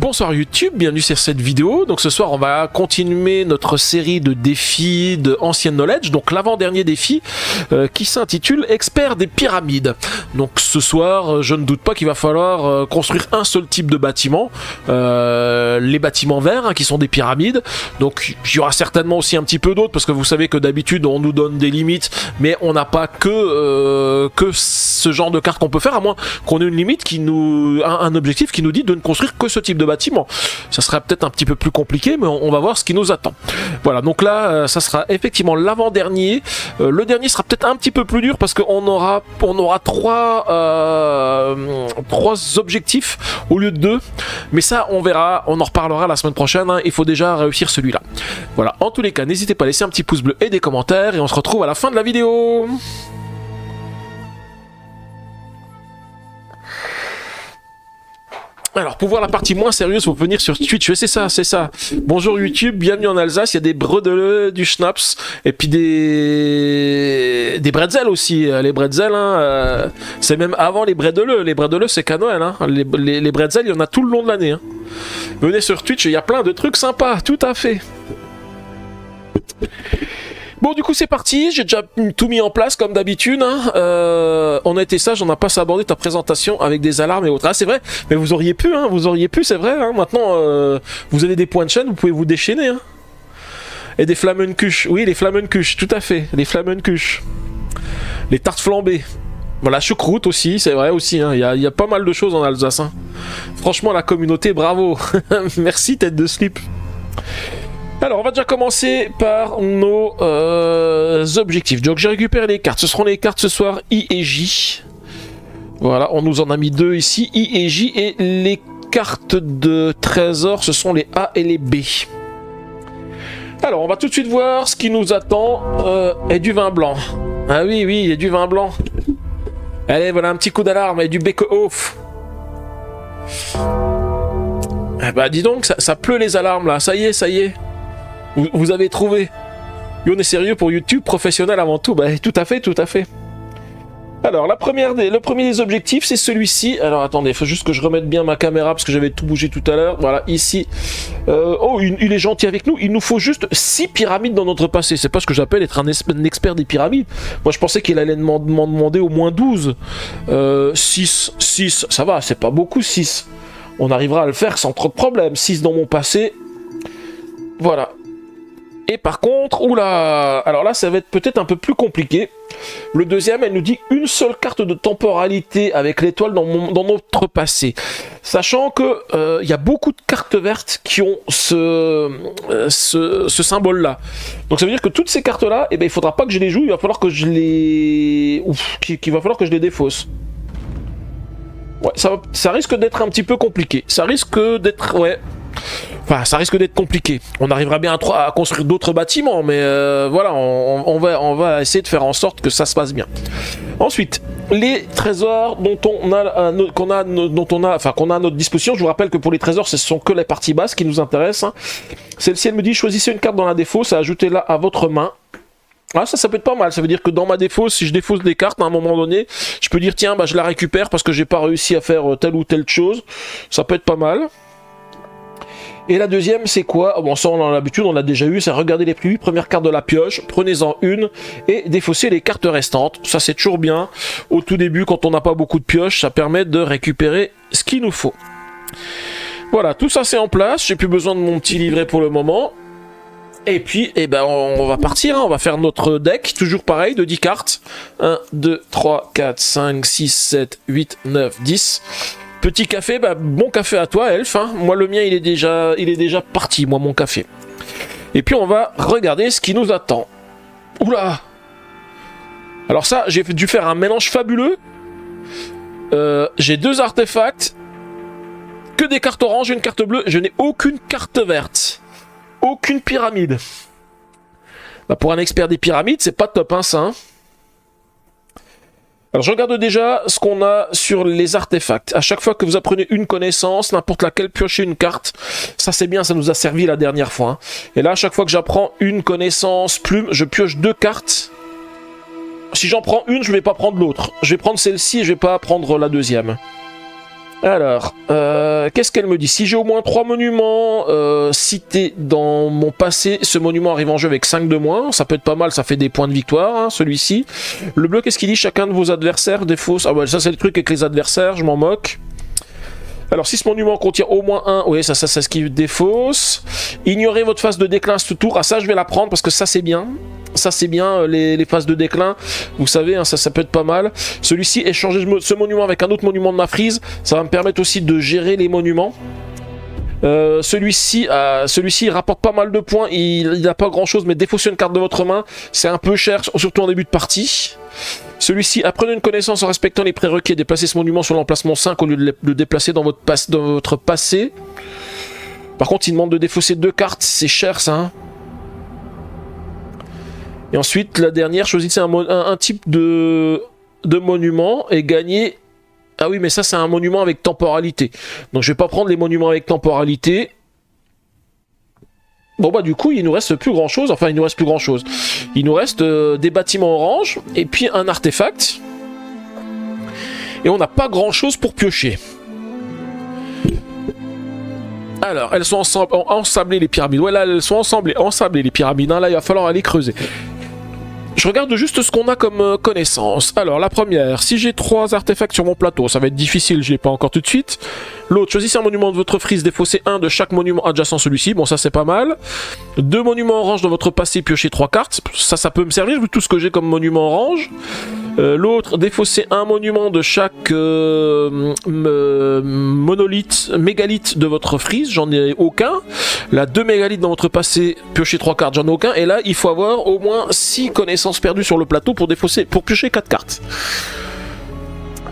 Bonsoir YouTube, bienvenue sur cette vidéo. Donc ce soir on va continuer notre série de défis de Ancient Knowledge, donc l'avant-dernier défi qui s'intitule Expert des pyramides. Donc ce soir je ne doute pas qu'il va falloir construire un seul type de bâtiment, les bâtiments verts hein, qui sont des pyramides. Donc il y aura certainement aussi un petit peu d'autres parce que vous savez que d'habitude on nous donne des limites, mais on n'a pas que ce genre de carte qu'on peut faire, à moins qu'on ait une limite qui nous, un objectif qui nous dit de ne construire que ce type de bâtiment. Ça sera peut-être un petit peu plus compliqué, mais on va voir ce qui nous attend. Voilà, donc là, ça sera effectivement l'avant-dernier. Le dernier sera peut-être un petit peu plus dur parce qu'on aura trois objectifs au lieu de 2. Mais ça, on verra, on en reparlera la semaine prochaine. Hein. Il faut déjà réussir celui-là. Voilà, en tous les cas, n'hésitez pas à laisser un petit pouce bleu et des commentaires. Et on se retrouve à la fin de la vidéo. Alors, pour voir la partie moins sérieuse, faut venir sur Twitch. C'est ça, c'est ça. Bonjour YouTube, bienvenue en Alsace. Il y a des bredeleux, du schnapps, et puis des bretzels aussi. Les bretzels, hein, c'est même avant les bredeleux. Les bredeleux, c'est qu'à Noël. Hein. Les bretzels, il y en a tout le long de l'année. Hein. Venez sur Twitch, il y a plein de trucs sympas, tout à fait. Bon, du coup, c'est parti. J'ai déjà tout mis en place comme d'habitude. Hein. On a été sage, on n'a pas sabordé ta présentation avec des alarmes et autres. Ah, c'est vrai, mais vous auriez pu, hein. Vous auriez pu, c'est vrai. Hein. Maintenant, vous avez des points de chaîne, vous pouvez vous déchaîner. Hein. Et des Flammenkuche. Oui, les Flammenkuche, tout à fait. Les Flammenkuche. Les tartes flambées. Voilà, choucroute aussi, c'est vrai aussi. Hein. Il y a pas mal de choses en Alsace. Hein. Franchement, la communauté, bravo. Merci, tête de slip. Alors, on va déjà commencer par nos objectifs. Donc, j'ai récupéré les cartes. Ce seront les cartes ce soir I et J. Voilà, on nous en a mis 2 ici, I et J. Et les cartes de trésor, ce sont les A et les B. Alors, on va tout de suite voir ce qui nous attend. Et du vin blanc. Ah oui, oui, il y a du vin blanc. Allez, voilà un petit coup d'alarme et du Bekehof. Eh bah, dis donc, ça pleut les alarmes là. Ça y est, ça y est. Vous avez trouvé. Et on est sérieux pour YouTube, professionnel avant tout. Bah, tout à fait, tout à fait. Alors, le premier des objectifs, c'est celui-ci. Alors, attendez, il faut juste que je remette bien ma caméra parce que j'avais tout bougé tout à l'heure. Voilà, ici. Oh, il est gentil avec nous. Il nous faut juste 6 pyramides dans notre passé. C'est pas ce que j'appelle être un expert des pyramides. Moi, je pensais qu'il allait m'en demander au moins 12. 6, ça va, c'est pas beaucoup, 6. On arrivera à le faire sans trop de problèmes. 6 dans mon passé. Voilà. Et par contre, oula, alors là, ça va être peut-être un peu plus compliqué. Le deuxième, elle nous dit une seule carte de temporalité avec l'étoile dans notre passé. Sachant que y a beaucoup de cartes vertes qui ont ce symbole-là. Donc ça veut dire que toutes ces cartes-là, eh ben, il faudra pas que je les joue, il va falloir que je les... qu'il va falloir que je les défausse. Ouais, ça risque d'être un petit peu compliqué. Ça risque d'être... Ouais... Enfin, ça risque d'être compliqué. On arrivera bien à construire d'autres bâtiments, mais voilà, on va essayer de faire en sorte que ça se passe bien. Ensuite, les trésors qu'on a à notre disposition. Je vous rappelle que pour les trésors, ce sont que les parties basses qui nous intéressent. Hein. Celle-ci, elle me dit choisissez une carte dans la défausse, ajoutez-la à votre main. Ah, ça peut être pas mal. Ça veut dire que dans ma défausse, si je défausse des cartes à un moment donné, je peux dire tiens, bah je la récupère parce que j'ai pas réussi à faire telle ou telle chose. Ça peut être pas mal. Et la deuxième, c'est quoi? Bon, ça, on a l'habitude, on l'a déjà eu, c'est regarder les prix, première carte de la pioche, prenez-en une et défaussez les cartes restantes. Ça, c'est toujours bien. Au tout début, quand on n'a pas beaucoup de pioches, ça permet de récupérer ce qu'il nous faut. Voilà, tout ça, c'est en place. J'ai plus besoin de mon petit livret pour le moment. Et puis, eh ben, on va partir, hein. On va faire notre deck, toujours pareil, de 10 cartes. 1, 2, 3, 4, 5, 6, 7, 8, 9, 10... Petit café, bah, bon café à toi, Elf. Hein. Moi, le mien, il est déjà parti, moi, mon café. Et puis, on va regarder ce qui nous attend. Oula! Alors ça, j'ai dû faire un mélange fabuleux. J'ai 2 artefacts. Que des cartes oranges et une carte bleue. Je n'ai aucune carte verte. Aucune pyramide. Bah, pour un expert des pyramides, c'est pas top, hein, ça. Hein. Alors je regarde déjà ce qu'on a sur les artefacts. À chaque fois que vous apprenez une connaissance, n'importe laquelle, piochez une carte. Ça c'est bien, ça nous a servi la dernière fois. Hein. Et là, à chaque fois que j'apprends une connaissance plume, je pioche 2 cartes. Si j'en prends une, je ne vais pas prendre l'autre. Je vais prendre celle-ci et je ne vais pas prendre la deuxième. Alors, qu'est-ce qu'elle me dit? Si j'ai au moins 3 monuments cités dans mon passé, ce monument arrive en jeu avec 5 de moins. Ça peut être pas mal, ça fait des points de victoire, hein, celui-ci. Le bleu, qu'est-ce qu'il dit? Chacun de vos adversaires défausse... Ah ouais, ça c'est le truc avec les adversaires, je m'en moque. Alors, si ce monument contient au moins un... Oui, ça c'est ce qui défausse. Ignorez votre phase de déclin ce tour. Ah, ça, je vais la prendre parce que ça, c'est bien. Ça, c'est bien, les phases de déclin. Vous savez, hein, ça peut être pas mal. Celui-ci, échanger ce monument avec un autre monument de ma frise. Ça va me permettre aussi de gérer les monuments. Celui-ci, il rapporte pas mal de points. Il n'a pas grand-chose, mais défausser une carte de votre main, c'est un peu cher, surtout en début de partie. Celui-ci, apprenez une connaissance en respectant les prérequis et déplacez ce monument sur l'emplacement 5 au lieu de le déplacer dans votre passé. Par contre, il demande de défausser 2 cartes, c'est cher ça. Hein. Et ensuite, la dernière, choisissez un type de monument et gagnez... Ah oui, mais ça, c'est un monument avec temporalité. Donc, je vais pas prendre les monuments avec temporalité. Bon, bah, du coup, il nous reste plus grand-chose. Enfin, il nous reste plus grand-chose. Il nous reste des bâtiments orange et puis un artefact. Et on n'a pas grand-chose pour piocher. Alors, elles sont ensablées, les pyramides. Ouais, là, elles sont ensablées, les pyramides. Hein, là, il va falloir aller creuser. Je regarde juste ce qu'on a comme connaissance. Alors, la première, si j'ai 3 artefacts sur mon plateau, ça va être difficile, je l'ai pas encore tout de suite. L'autre, choisissez un monument de votre frise, défaussez un de chaque monument adjacent à celui-ci. Bon, ça c'est pas mal. 2 monuments orange dans votre passé, piochez 3 cartes. Ça peut me servir vu tout ce que j'ai comme monument orange. L'autre, défaussez un monument de chaque mégalithe de votre frise, j'en ai aucun. Là, 2 mégalithes dans votre passé, piochez 3 cartes, j'en ai aucun. Et là, il faut avoir au moins 6 connaissances perdues sur le plateau pour piocher 4 cartes.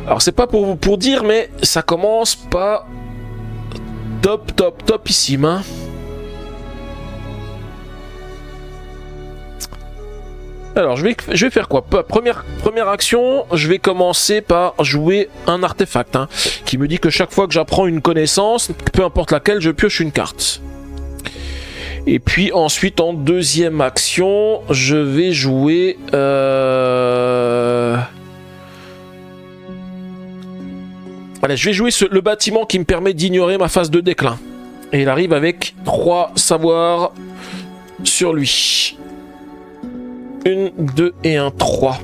Alors, c'est pas pour dire, mais ça commence pas topissime, hein. Alors, je vais faire quoi? Première action, je vais commencer par jouer un artefact, hein, qui me dit que chaque fois que j'apprends une connaissance, peu importe laquelle, je pioche une carte. Et puis ensuite, en deuxième action, je vais jouer... Allez, je vais jouer le bâtiment qui me permet d'ignorer ma phase de déclin. Et il arrive avec 3 savoirs sur lui. 1, 2 et un 3.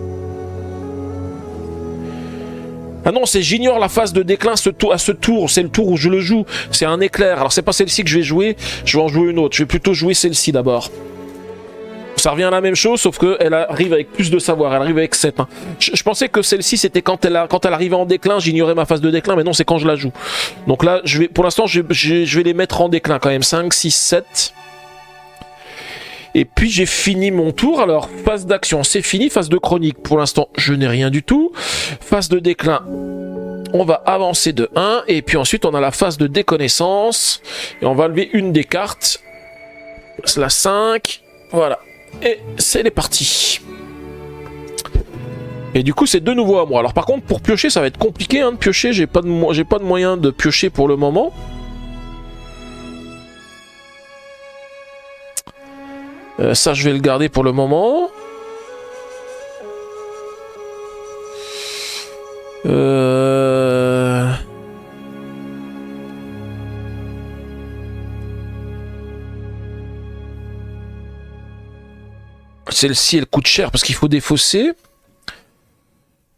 Ah non, c'est j'ignore la phase de déclin à ce tour. C'est le tour où je le joue. C'est un éclair. Alors c'est pas celle-ci que je vais jouer. Je vais en jouer une autre. Je vais plutôt jouer celle-ci d'abord. Ça revient à la même chose, sauf qu'elle arrive avec plus de savoir. Elle arrive avec 7. Hein. Je pensais que celle-ci, c'était quand elle arrivait en déclin, j'ignorais ma phase de déclin, mais non, c'est quand je la joue. Donc là, pour l'instant, je vais les mettre en déclin quand même. 5, 6, 7... Et puis j'ai fini mon tour. Alors, phase d'action, c'est fini. Phase de chronique, pour l'instant, je n'ai rien du tout. Phase de déclin, on va avancer de 1. Et puis ensuite, on a la phase de déconnaissance. Et on va lever une des cartes. La 5. Voilà. Et c'est les parties. Et du coup, c'est de nouveau à moi. Alors par contre, pour piocher, ça va être compliqué hein, de piocher. J'ai pas de moyen de piocher pour le moment. Ça, je vais le garder pour le moment. Celle-ci, elle coûte cher parce qu'il faut défausser.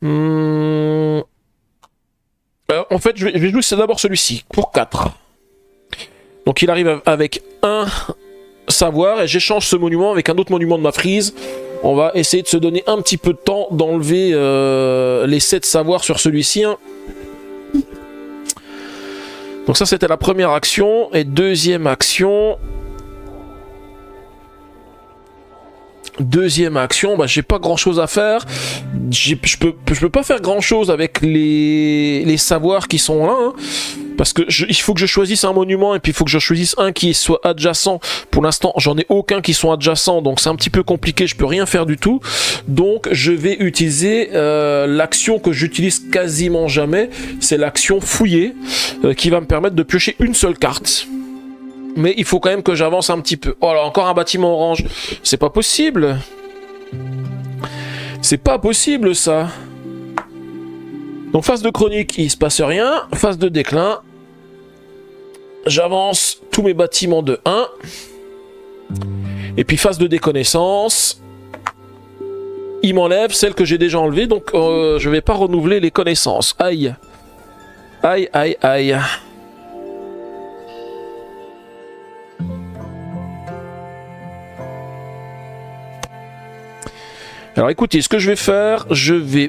En fait, je vais jouer d'abord celui-ci pour 4. Donc, il arrive avec 1... savoir et j'échange ce monument avec un autre monument de ma frise. On va essayer de se donner un petit peu de temps d'enlever les 7 savoirs sur celui-ci. Hein. Donc ça c'était la première action. Et deuxième action, bah, j'ai pas grand chose à faire. Je peux pas faire grand chose avec les savoirs qui sont là. Hein. Parce que il faut que je choisisse un monument et puis il faut que je choisisse un qui soit adjacent. Pour l'instant, j'en ai aucun qui sont adjacents, donc c'est un petit peu compliqué, je peux rien faire du tout. Donc je vais utiliser l'action que j'utilise quasiment jamais, c'est l'action fouiller, qui va me permettre de piocher une seule carte. Mais il faut quand même que j'avance un petit peu. Oh là, encore un bâtiment orange. C'est pas possible. C'est pas possible ça. Donc phase de chronique, il se passe rien. Phase de déclin. J'avance tous mes bâtiments de 1. Et puis phase de déconnaissance. Il m'enlève celle que j'ai déjà enlevée, donc je vais pas renouveler les connaissances. Aïe. Aïe, aïe, aïe. Alors écoutez, ce que je vais faire,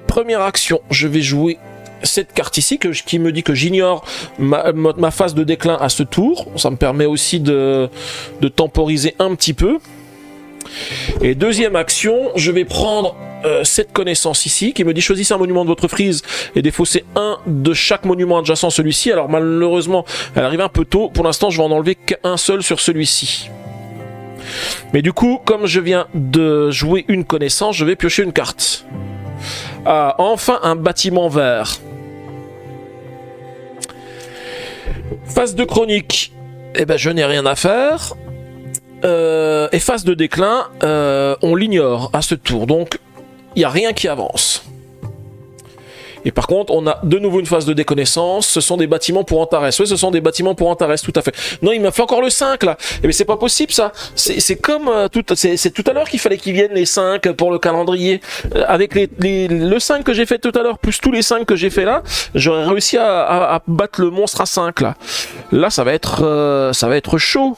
première action, je vais jouer cette carte ici qui me dit que j'ignore ma phase de déclin à ce tour. Ça me permet aussi de temporiser un petit peu. Et deuxième action, je vais prendre cette connaissance ici qui me dit choisissez un monument de votre frise et défaussez un de chaque monument adjacent à celui-ci. Alors malheureusement, elle arrive un peu tôt. Pour l'instant, je vais en enlever qu'un seul sur celui-ci. Mais du coup, comme je viens de jouer une connaissance, je vais piocher une carte. Ah, enfin un bâtiment vert. Phase de chronique, eh ben je n'ai rien à faire. Et phase de déclin, on l'ignore à ce tour, donc il n'y a rien qui avance. Et par contre, on a de nouveau une phase de déconnaissance. Ce sont des bâtiments pour Antares. Oui, ce sont des bâtiments pour Antares, tout à fait. Non, il m'a fait encore le 5, là. Eh bien, c'est pas possible, ça. C'est comme... c'est tout à l'heure qu'il fallait qu'ils viennent, les 5, pour le calendrier. Avec le 5 que j'ai fait tout à l'heure, plus tous les 5 que j'ai fait là, j'aurais réussi à battre le monstre à 5, là. Là, ça va être chaud.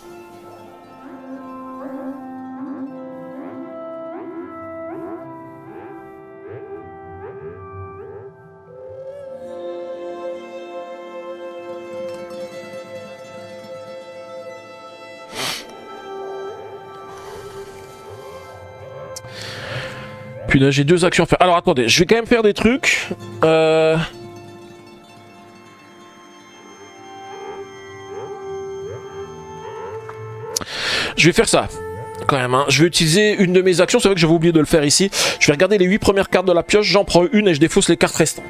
Puis là, j'ai 2 actions à faire. Alors attendez, je vais quand même faire des trucs. Je vais faire ça. Quand même, hein. Je vais utiliser une de mes actions. C'est vrai que j'avais oublié de le faire ici. Je vais regarder les 8 premières cartes de la pioche. J'en prends une et je défausse les cartes restantes.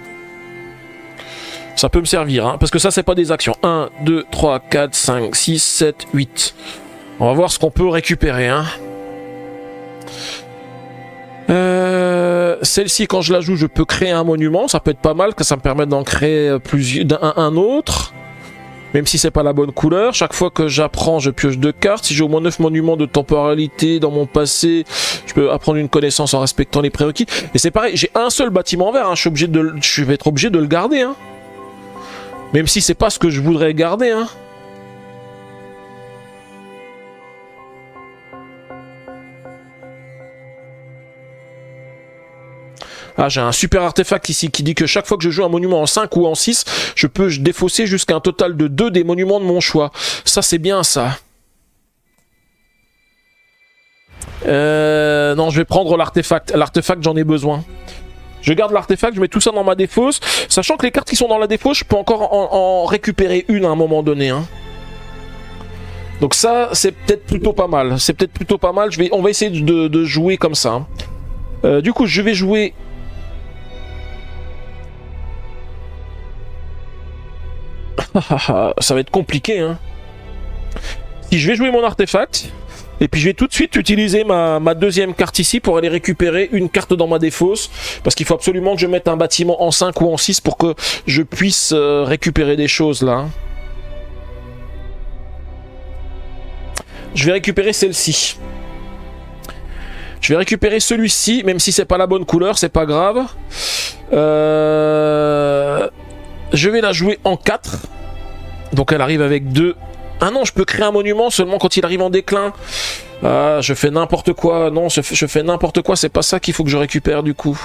Ça peut me servir, hein, parce que ça, c'est pas des actions. 1, 2, 3, 4, 5, 6, 7, 8. On va voir ce qu'on peut récupérer, hein. Celle-ci, quand je la joue, je peux créer un monument. Ça peut être pas mal, que ça me permette d'en créer un autre. Même si c'est pas la bonne couleur. Chaque fois que j'apprends, je pioche 2 cartes. Si j'ai au moins 9 monuments de temporalité dans mon passé, je peux apprendre une connaissance en respectant les prérequis. Et c'est pareil, j'ai un seul bâtiment vert. Hein. Je vais être obligé de le garder. Hein. Même si c'est pas ce que je voudrais garder. Hein. Ah, j'ai un super artefact ici qui dit que chaque fois que je joue un monument en 5 ou en 6, je peux défausser jusqu'à un total de 2 des monuments de mon choix. Ça, c'est bien, ça. Non, je vais prendre l'artefact. L'artefact, j'en ai besoin. Je garde l'artefact, je mets tout ça dans ma défausse. Sachant que les cartes qui sont dans la défausse, je peux encore en récupérer une à un moment donné. Hein. Donc ça, c'est peut-être plutôt pas mal. C'est peut-être plutôt pas mal. On va essayer de jouer comme ça. Du coup, je vais jouer... Ça va être compliqué, hein. Si je vais jouer mon artefact, et puis je vais tout de suite utiliser ma deuxième carte ici pour aller récupérer une carte dans ma défausse, parce qu'il faut absolument que je mette un bâtiment en 5 ou en 6 pour que je puisse récupérer des choses là. Je vais récupérer celle-ci. Je vais récupérer celui-ci, même si c'est pas la bonne couleur, c'est pas grave. Je vais la jouer en 4. Donc elle arrive avec 2. Ah non, je peux créer un monument seulement quand il arrive en déclin. Ah, je fais n'importe quoi. Non, je fais n'importe quoi. C'est pas ça qu'il faut que je récupère du coup.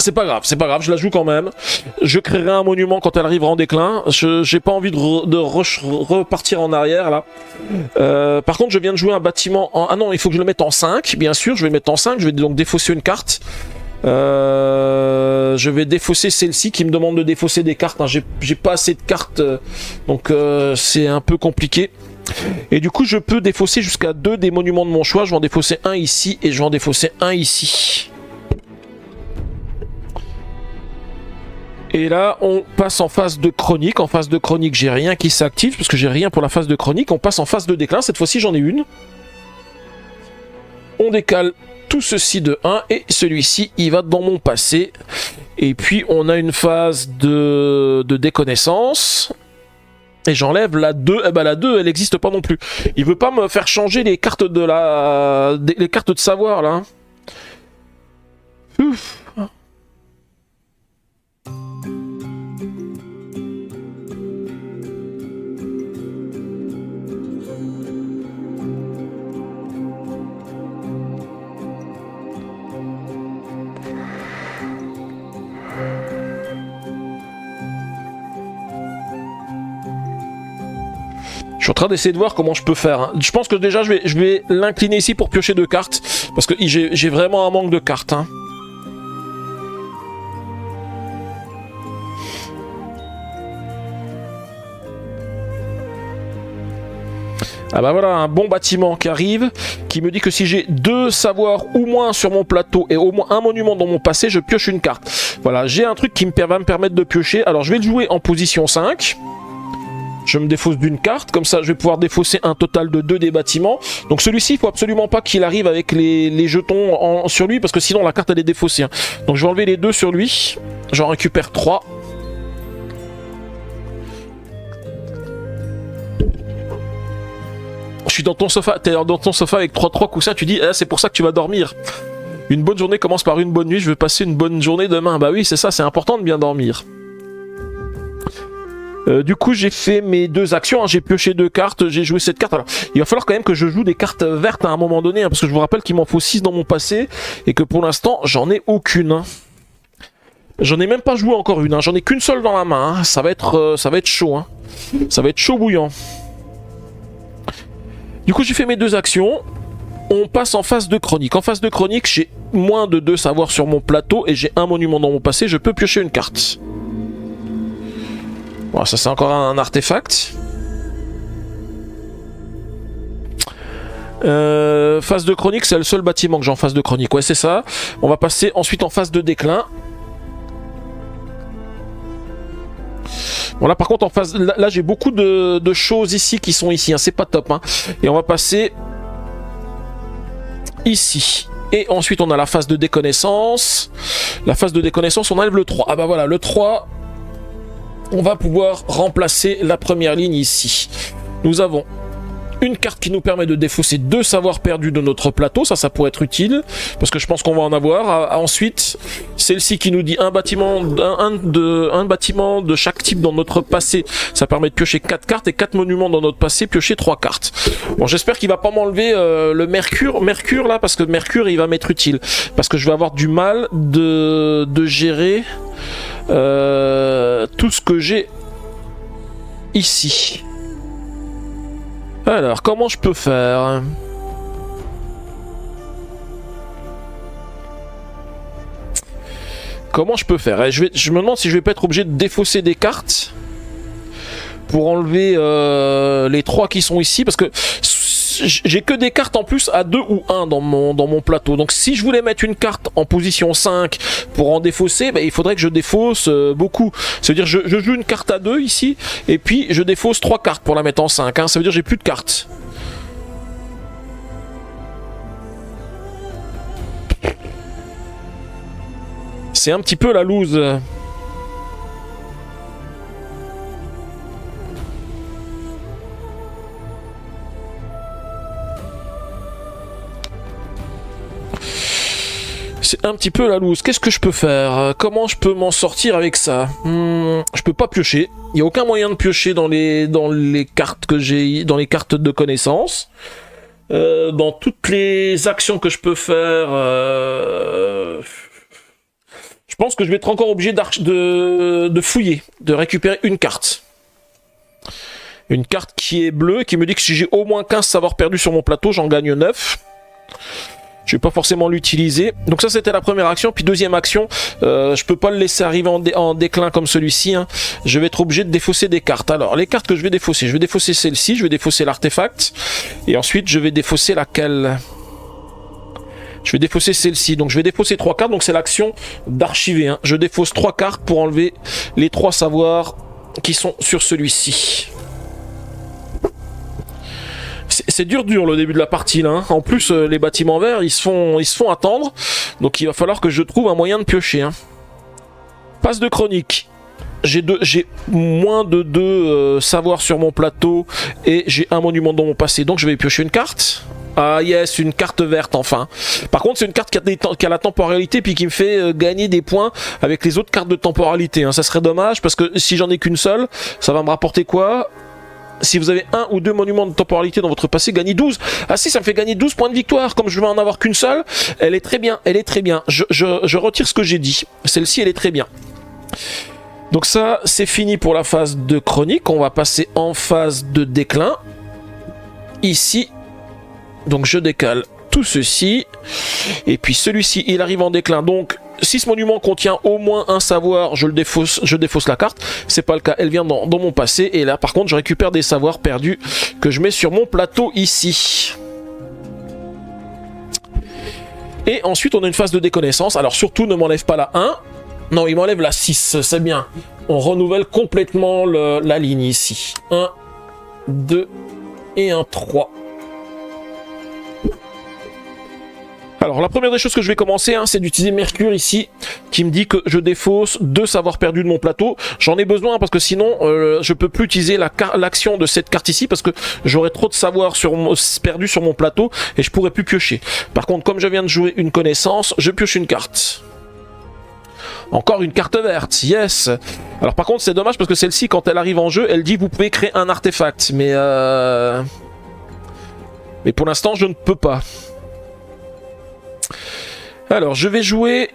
C'est pas grave, je la joue quand même. Je créerai un monument quand elle arrivera en déclin. J'ai pas envie de repartir en arrière là. Par contre, je viens de jouer un bâtiment en... Ah non, il faut que je le mette en 5, bien sûr. Je vais le mettre en 5, je vais donc défausser une carte. Je vais défausser celle-ci qui me demande de défausser des cartes. Hein. J'ai pas assez de cartes, donc c'est un peu compliqué. Et du coup, je peux défausser jusqu'à 2 des monuments de mon choix. Je vais en défausser un ici et je vais en défausser un ici. Et là, on passe en phase de chronique. En phase de chronique, j'ai rien qui s'active, parce que j'ai rien pour la phase de chronique. On passe en phase de déclin. Cette fois-ci, j'en ai une. On décale tout ceci de 1 et celui-ci il va dans mon passé. Et puis on a une phase de déconnaissance. Et j'enlève la 2. Eh ben la 2 elle n'existe pas non plus. Il veut pas me faire changer les cartes les cartes de savoir là. Ouf. Je suis en train d'essayer de voir comment je peux faire. Hein. Je pense que déjà je vais l'incliner ici pour piocher 2 cartes. Parce que j'ai vraiment un manque de cartes. Hein. Ah bah voilà, un bon bâtiment qui arrive, qui me dit que si j'ai 2 savoirs ou moins sur mon plateau et au moins un monument dans mon passé, je pioche une carte. Voilà, j'ai un truc qui va me permettre de piocher. Alors je vais le jouer en position 5. Je me défausse d'une carte, comme ça je vais pouvoir défausser un total de 2 des bâtiments. Donc celui-ci, il faut absolument pas qu'il arrive avec les jetons sur lui, parce que sinon la carte elle est défaussée. Hein. Donc je vais enlever les 2 sur lui, j'en récupère 3. Je suis dans ton sofa, t'es dans ton sofa avec 3 coussins, tu dis, c'est pour ça que tu vas dormir. Une bonne journée commence par une bonne nuit, je vais passer une bonne journée demain. Bah oui, c'est ça, c'est important de bien dormir. Du coup j'ai fait mes 2 actions, hein. J'ai pioché 2 cartes, j'ai joué cette carte. Alors, il va falloir quand même que je joue des cartes vertes à un moment donné, hein, parce que je vous rappelle qu'il m'en faut 6 dans mon passé, et que pour l'instant j'en ai aucune. Hein. J'en ai même pas joué encore une, hein. J'en ai qu'une seule dans la main, hein. Ça va être chaud, hein. Ça va être chaud bouillant. Du coup j'ai fait mes 2 actions, on passe en phase de chronique. En phase de chronique j'ai moins de 2 savoirs sur mon plateau, et j'ai un monument dans mon passé, je peux piocher une carte. Bon, ça c'est encore un artefact. Phase de chronique, c'est le seul bâtiment que j'ai en phase de chronique. Ouais, c'est ça. On va passer ensuite en phase de déclin. Bon, là par contre, en phase, là j'ai beaucoup de choses ici qui sont ici. Hein. C'est pas top. Hein. Et on va passer ici. Et ensuite, on a la phase de déconnaissance. La phase de déconnaissance, on enlève le 3. Ah bah voilà, le 3. On va pouvoir remplacer la première ligne ici. Nous avons une carte qui nous permet de défausser 2 savoirs perdus de notre plateau. Ça pourrait être utile, parce que je pense qu'on va en avoir. Ensuite, celle-ci qui nous dit un bâtiment de chaque type dans notre passé. Ça permet de piocher 4 cartes, et 4 monuments dans notre passé, piocher 3 cartes. Bon, j'espère qu'il va pas m'enlever le Mercure là, parce que Mercure, il va m'être utile. Parce que je vais avoir du mal de gérer... tout ce que j'ai ici. Alors, comment je peux faire? Comment je peux faire? Je me demande si je vais pas être obligé de défausser des cartes pour enlever les 3 qui sont ici, parce que j'ai que des cartes en plus à 2 ou 1 dans mon plateau. Donc si je voulais mettre une carte en position 5 pour en défausser, il faudrait que je défausse beaucoup. Ça veut dire je joue une carte à 2 ici, et puis je défausse 3 cartes pour la mettre en 5. Hein. Ça veut dire j'ai plus de cartes. C'est un petit peu la loose. C'est un petit peu la loose. Qu'est-ce que je peux faire? Comment je peux m'en sortir avec ça? Je peux pas piocher. Il n'y a aucun moyen de piocher dans les cartes que j'ai, dans les cartes de connaissance. Dans toutes les actions que je peux faire, je pense que je vais être encore obligé de fouiller, de récupérer une carte. Une carte qui est bleue, qui me dit que si j'ai au moins 15 savoirs perdus sur mon plateau, j'en gagne 9. Je vais pas forcément l'utiliser. Donc ça c'était la première action. Puis deuxième action, je peux pas le laisser arriver en déclin comme celui-ci. Hein. Je vais être obligé de défausser des cartes. Alors les cartes que je vais défausser celle-ci, je vais défausser l'artefact. Et ensuite je vais défausser laquelle? Je vais défausser celle-ci. Donc je vais défausser 3 cartes. Donc c'est l'action d'archiver. Hein. Je défausse 3 cartes pour enlever les 3 savoirs qui sont sur celui-ci. c'est dur le début de la partie là. Hein. En plus, les bâtiments verts, ils se font attendre. Donc il va falloir que je trouve un moyen de piocher. Hein. Phase de chronique. J'ai moins de 2 savoirs sur mon plateau et j'ai un monument dans mon passé. Donc je vais piocher une carte. Ah yes, une carte verte enfin. Par contre, c'est une carte qui a la temporalité puis qui me fait gagner des points avec les autres cartes de temporalité. Hein. Ça serait dommage parce que si j'en ai qu'une seule, ça va me rapporter quoi? Si vous avez 1 ou 2 monuments de temporalité dans votre passé, gagnez 12. Ah si, ça me fait gagner 12 points de victoire. Comme je vais en avoir qu'une seule, elle est très bien, elle est très bien. Je retire ce que j'ai dit. Celle-ci, elle est très bien. Donc ça, c'est fini pour la phase de chronique. On va passer en phase de déclin. Ici, donc je décale tout ceci. Et puis celui-ci, il arrive en déclin. Donc, si ce monument contient au moins un savoir, je défausse la carte. C'est pas le cas, elle vient dans mon passé. Et là, par contre, je récupère des savoirs perdus que je mets sur mon plateau ici. Et ensuite, on a une phase de déconnaissance. Alors surtout, ne m'enlève pas la 1. Non, il m'enlève la 6, c'est bien. On renouvelle complètement la ligne ici. 1, 2 et un 3. Alors, la première des choses que je vais commencer, hein, c'est d'utiliser Mercure ici, qui me dit que je défausse 2 savoirs perdus de mon plateau. J'en ai besoin parce que sinon, je peux plus utiliser l'action de cette carte ici parce que j'aurai trop de savoirs perdus sur mon plateau et je pourrai plus piocher. Par contre, comme je viens de jouer une connaissance, je pioche une carte. Encore une carte verte, yes. Alors par contre c'est dommage parce que celle-ci quand elle arrive en jeu, elle dit vous pouvez créer un artefact. Mais pour l'instant je ne peux pas. Alors je vais jouer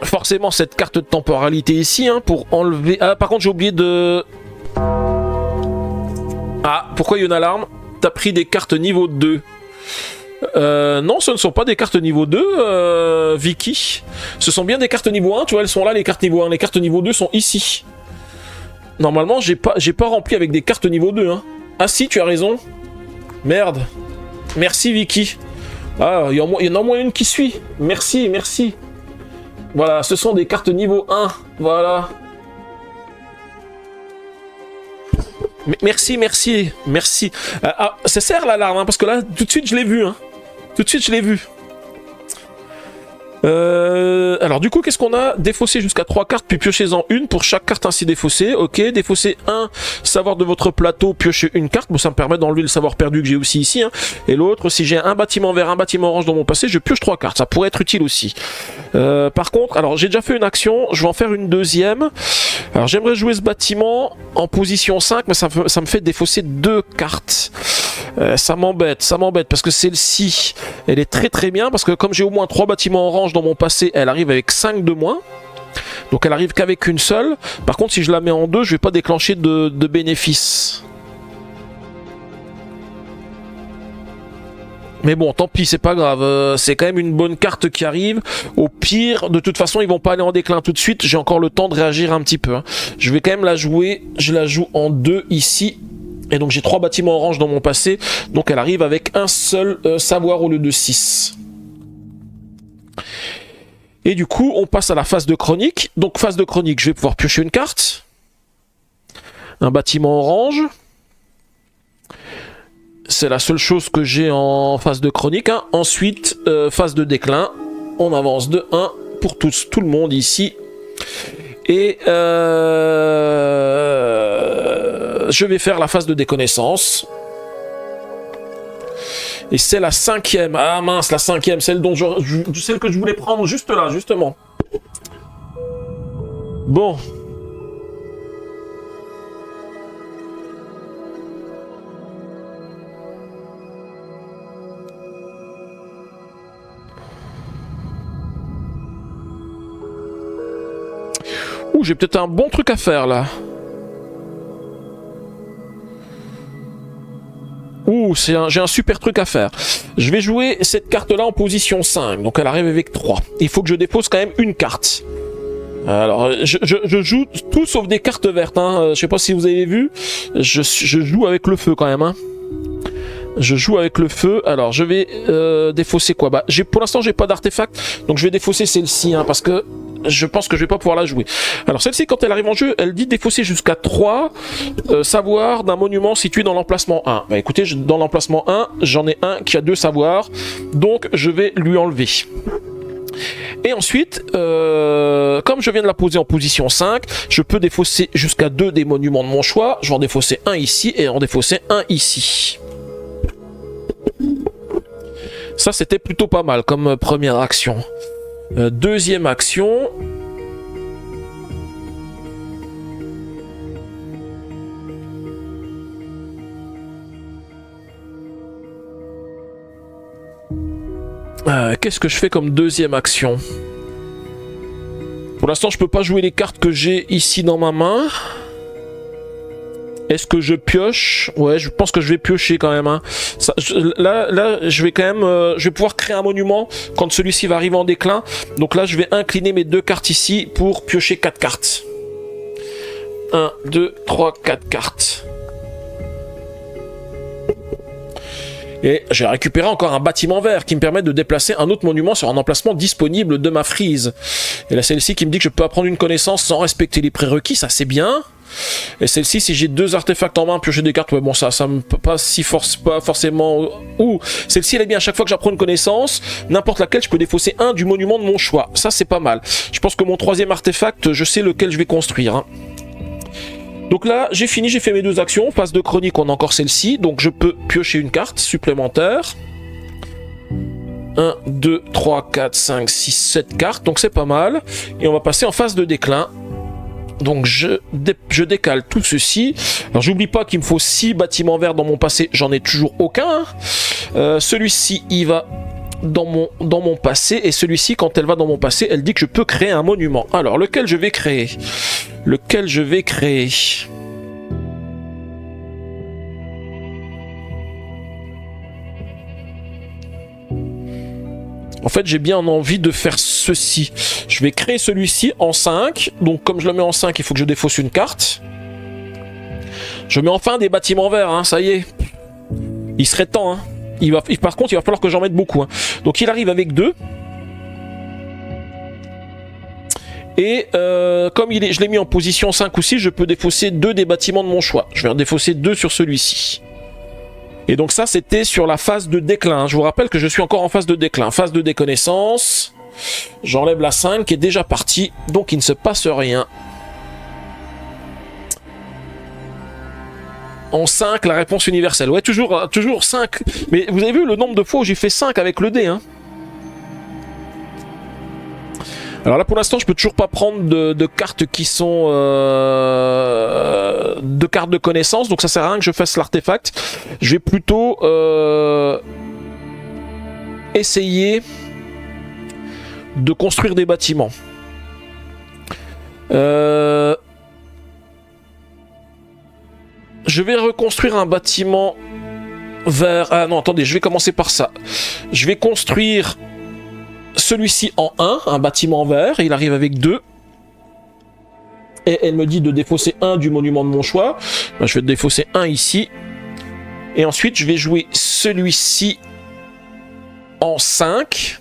forcément cette carte de temporalité ici hein, pour enlever... Ah par contre j'ai oublié de... Ah pourquoi il y a une alarme? T'as pris des cartes niveau 2. Non, ce ne sont pas des cartes niveau 2, Vicky. Ce sont bien des cartes niveau 1, tu vois, elles sont là, les cartes niveau 1. Les cartes niveau 2 sont ici. Normalement, j'ai pas rempli avec des cartes niveau 2. Hein. Ah si, tu as raison. Merde. Merci, Vicky. Ah, il y en a au moins une qui suit. Merci, merci. Voilà, ce sont des cartes niveau 1. Voilà. Merci, merci, merci. Ça sert l'alarme, hein, parce que là, tout de suite, je l'ai vu. Hein. Tout de suite, je l'ai vu. Alors du coup, qu'est-ce qu'on a? Défausser jusqu'à 3 cartes, puis piochez-en une pour chaque carte ainsi défaussée. Ok, défausser un savoir de votre plateau, piochez une carte. Bon, ça me permet d'enlever le savoir perdu que j'ai aussi ici. Hein. Et l'autre, si j'ai un bâtiment vert, un bâtiment orange dans mon passé, je pioche 3 cartes. Ça pourrait être utile aussi. Par contre, alors j'ai déjà fait une action, je vais en faire une deuxième. Alors j'aimerais jouer ce bâtiment en position 5, mais ça me fait défausser 2 cartes. Ça m'embête parce que celle-ci, elle est très très bien parce que comme j'ai au moins 3 bâtiments orange dans mon passé, elle arrive avec 5 de moins. Donc elle arrive qu'avec une seule. Par contre, si je la mets en 2, je vais pas déclencher de bénéfice. Mais bon, tant pis, c'est pas grave. C'est quand même une bonne carte qui arrive. Au pire, de toute façon, ils vont pas aller en déclin tout de suite. J'ai encore le temps de réagir un petit peu. Hein. Je vais quand même la jouer. Je la joue en 2 ici. Et donc j'ai 3 bâtiments orange dans mon passé. Donc elle arrive avec un seul savoir au lieu de 6. Et du coup, on passe à la phase de chronique. Donc phase de chronique, je vais pouvoir piocher une carte. Un bâtiment orange. C'est la seule chose que j'ai en phase de chronique. Hein. Ensuite, phase de déclin. On avance de 1 pour tout le monde ici. Et je vais faire la phase de déconnaissance. Et c'est la 5e. Ah mince, la 5e, celle que je voulais prendre juste là, justement. Bon. Ouh, j'ai peut-être un bon truc à faire là. Ouh, j'ai un super truc à faire. Je vais jouer cette carte-là en position 5. Donc elle arrive avec 3. Il faut que je dépose quand même une carte. Alors, je joue tout sauf des cartes vertes. Hein. Je sais pas si vous avez vu. Je joue avec le feu quand même. Hein. Je joue avec le feu. Alors, je vais défausser quoi? Bah, pour l'instant, j'ai pas d'artefact. Donc, je vais défausser celle-ci. Hein, parce que je pense que je vais pas pouvoir la jouer. Alors celle-ci, quand elle arrive en jeu, elle dit défausser jusqu'à 3 savoirs d'un monument situé dans l'emplacement 1. Bah écoutez, dans l'emplacement 1, j'en ai un qui a 2 savoirs, donc je vais lui enlever. Et ensuite, comme je viens de la poser en position 5, je peux défausser jusqu'à 2 des monuments de mon choix. Je vais en défausser un ici et en défausser un ici. Ça, c'était plutôt pas mal comme première action. Deuxième action. Qu'est-ce que je fais comme deuxième action? Pour l'instant, je peux pas jouer les cartes que j'ai ici dans ma main. Est-ce que je pioche? Ouais, je pense que je vais piocher quand même. Hein. Ça, là, je vais quand même, je vais pouvoir créer un monument quand celui-ci va arriver en déclin. Donc là, je vais incliner mes 2 cartes ici pour piocher 4 cartes. 1, 2, 3, 4 cartes. Et j'ai récupéré encore un bâtiment vert qui me permet de déplacer un autre monument sur un emplacement disponible de ma frise. Et là, celle-ci qui me dit que je peux apprendre une connaissance sans respecter les prérequis, ça c'est bien. Et celle-ci, si j'ai 2 artefacts en main, piocher des cartes, ouais, bon, ça me pas si pas forcément. Ou celle-ci, elle est bien. À chaque fois que j'apprends une connaissance, n'importe laquelle, je peux défausser un du monument de mon choix. Ça, c'est pas mal. Je pense que mon 3e artefact, je sais lequel je vais construire. Hein. Donc là, j'ai fini, j'ai fait mes 2 actions. Phase de chronique, on a encore celle-ci. Donc je peux piocher une carte supplémentaire. 1, 2, 3, 4, 5, 6, 7 cartes. Donc c'est pas mal. Et on va passer en phase de déclin. Donc je décale tout ceci. Alors j'oublie pas qu'il me faut 6 bâtiments verts dans mon passé. J'en ai toujours aucun. Celui-ci, il va dans mon passé. Et celui-ci, quand elle va dans mon passé, elle dit que je peux créer un monument. Alors, lequel je vais créer? Lequel je vais créer? En fait, j'ai bien envie de faire ceci. Je vais créer celui-ci en 5. Donc, comme je le mets en 5, il faut que je défausse une carte. Je mets enfin des bâtiments verts, hein, ça y est. Il serait temps, hein. Par contre, il va falloir que j'en mette beaucoup. Hein. Donc, il arrive avec 2. Et comme je l'ai mis en position 5 ou 6, je peux défausser 2 des bâtiments de mon choix. Je vais en défausser 2 sur celui-ci. Et donc ça, c'était sur la phase de déclin. Je vous rappelle que je suis encore en phase de déclin. Phase de déconnaissance. J'enlève la 5 qui est déjà partie. Donc il ne se passe rien. En 5, la réponse universelle. Ouais, toujours 5. Mais vous avez vu le nombre de fois où j'ai fait 5 avec le dé, hein. Alors là, pour l'instant, je peux toujours pas prendre de cartes qui sont de cartes de connaissance, donc ça sert à rien que je fasse l'artefact. Je vais plutôt essayer de construire des bâtiments. Je vais reconstruire un bâtiment vert. Ah non, attendez, je vais commencer par ça. Je vais construire celui-ci en 1, un bâtiment vert, et il arrive avec 2. Et elle me dit de défausser un du monument de mon choix. Ben, je vais défausser un ici. Et ensuite, je vais jouer celui-ci en 5.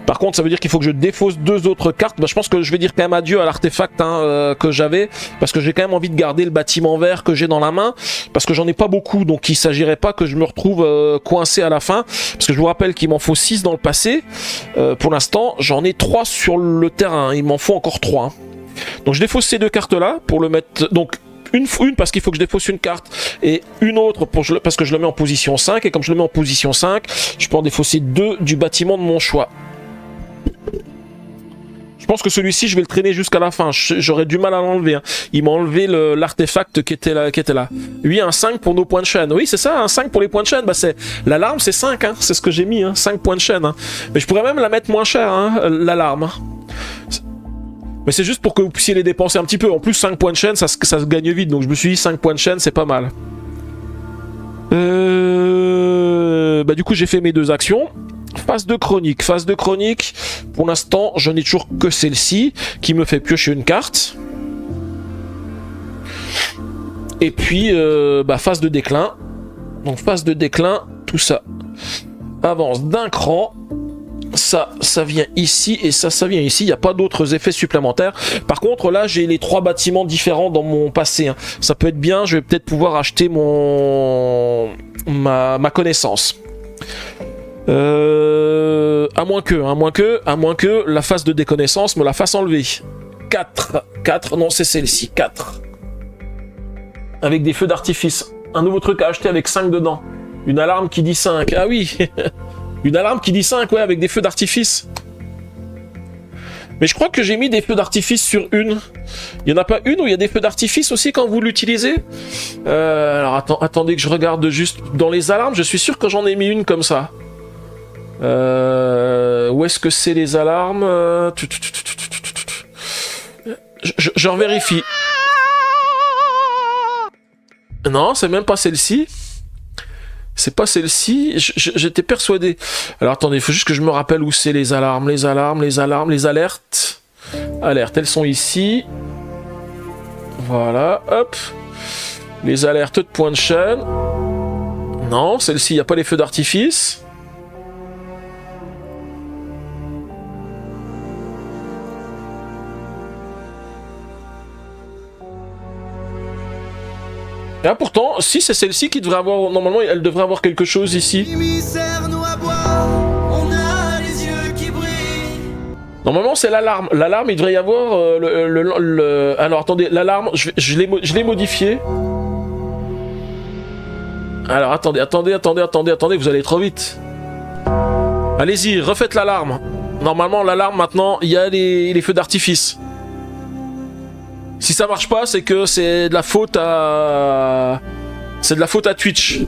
Par contre, ça veut dire qu'il faut que je défausse 2 autres cartes. Ben, je pense que je vais dire quand même adieu à l'artefact que j'avais. Parce que j'ai quand même envie de garder le bâtiment vert que j'ai dans la main. Parce que j'en ai pas beaucoup. Donc il ne s'agirait pas que je me retrouve coincé à la fin. Parce que je vous rappelle qu'il m'en faut 6 dans le passé. Pour l'instant, j'en ai 3 sur le terrain. Il m'en faut encore 3. Donc je défausse ces 2 cartes-là pour le mettre... Donc une parce qu'il faut que je défausse une carte. Et une autre parce que je le mets en position 5. Et comme je le mets en position 5, je peux en défausser 2 du bâtiment de mon choix. Je pense que celui-ci, je vais le traîner jusqu'à la fin. J'aurais du mal à l'enlever. Hein. Il m'a enlevé l'artefact qui était là. Oui, un 5 pour nos points de chaîne. Oui, c'est ça, un 5 pour les points de chaîne. Bah, l'alarme, c'est 5. Hein. C'est ce que j'ai mis. Hein. 5 points de chaîne. Hein. Mais je pourrais même la mettre moins cher, hein, l'alarme. Hein. Mais c'est juste pour que vous puissiez les dépenser un petit peu. En plus, 5 points de chaîne, ça se gagne vite. Donc je me suis dit, 5 points de chaîne, c'est pas mal. Bah, du coup, j'ai fait mes 2 actions. Phase de chronique. Phase de chronique, pour l'instant, je n'ai toujours que celle-ci qui me fait piocher une carte. Et puis, phase de déclin. Donc, phase de déclin, tout ça avance d'un cran. ça vient ici, et ça vient ici. Il n'y a pas d'autres effets supplémentaires. Par contre, là, j'ai les 3 bâtiments différents dans mon passé. Hein. Ça peut être bien, je vais peut-être pouvoir acheter ma connaissance. À moins que la phase de déconnaissance me la fasse enlever. 4, non, c'est celle-ci, 4. Avec des feux d'artifice. Un nouveau truc à acheter avec 5 dedans. Une alarme qui dit 5. Ah oui. Une alarme qui dit 5, ouais, avec des feux d'artifice. Mais je crois que j'ai mis des feux d'artifice sur une. Il n'y en a pas une où il y a des feux d'artifice aussi quand vous l'utilisez? Alors attendez que je regarde juste dans les alarmes. Je suis sûr que j'en ai mis une comme ça. Où est-ce que c'est les alarmes? Je revérifie. Non, c'est même pas celle-ci. C'est pas celle-ci. J'étais persuadé. Alors attendez, il faut juste que je me rappelle où c'est les alarmes. Les alertes. Alertes, elles sont ici. Voilà, hop. Les alertes de point de chaîne. Non, celle-ci, il n'y a pas les feux d'artifice. Ah, pourtant, si c'est celle-ci qui devrait avoir... Normalement, elle devrait avoir quelque chose ici. Normalement, c'est l'alarme. L'alarme, il devrait y avoir Alors, attendez, l'alarme, je l'ai modifié. Alors, attendez, vous allez trop vite. Allez-y, refaites l'alarme. Normalement, l'alarme, maintenant, il y a les feux d'artifice. Si ça marche pas, c'est que c'est de la faute à... C'est de la faute à Twitch.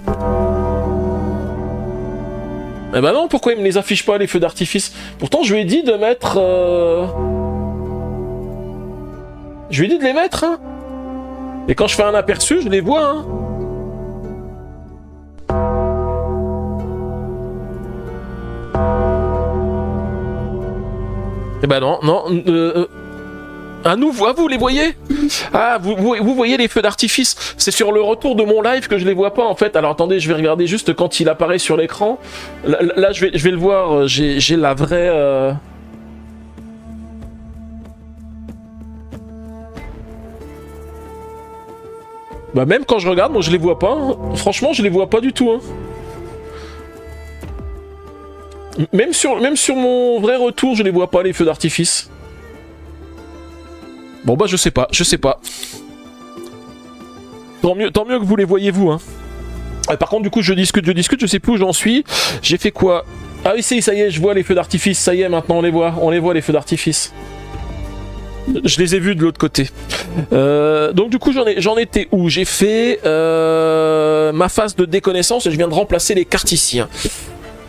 Eh ben non, pourquoi il me les affiche pas, les feux d'artifice? Pourtant, je lui ai dit de mettre... Je lui ai dit de les mettre, hein. Et quand je fais un aperçu, je les vois, hein. Eh ben non, à vous les voyez? Ah, vous voyez les feux d'artifice? C'est sur le retour de mon live que je les vois pas en fait. Alors attendez, je vais regarder juste quand il apparaît sur l'écran. Là je vais le voir, j'ai la vraie... Bah même quand je regarde, moi je les vois pas. Hein. Franchement, je les vois pas du tout. Hein. Même sur mon vrai retour, je les vois pas les feux d'artifice. Bon bah je sais pas. Tant mieux que vous les voyez vous hein. Par contre du coup je discute, je sais plus où j'en suis. J'ai fait quoi? Ah oui ça y est, je vois les feux d'artifice, ça y est maintenant on les voit les feux d'artifice. Je les ai vus de l'autre côté. Donc du coup j'en étais où? J'ai fait ma phase de déconnaissance et je viens de remplacer les carticiens.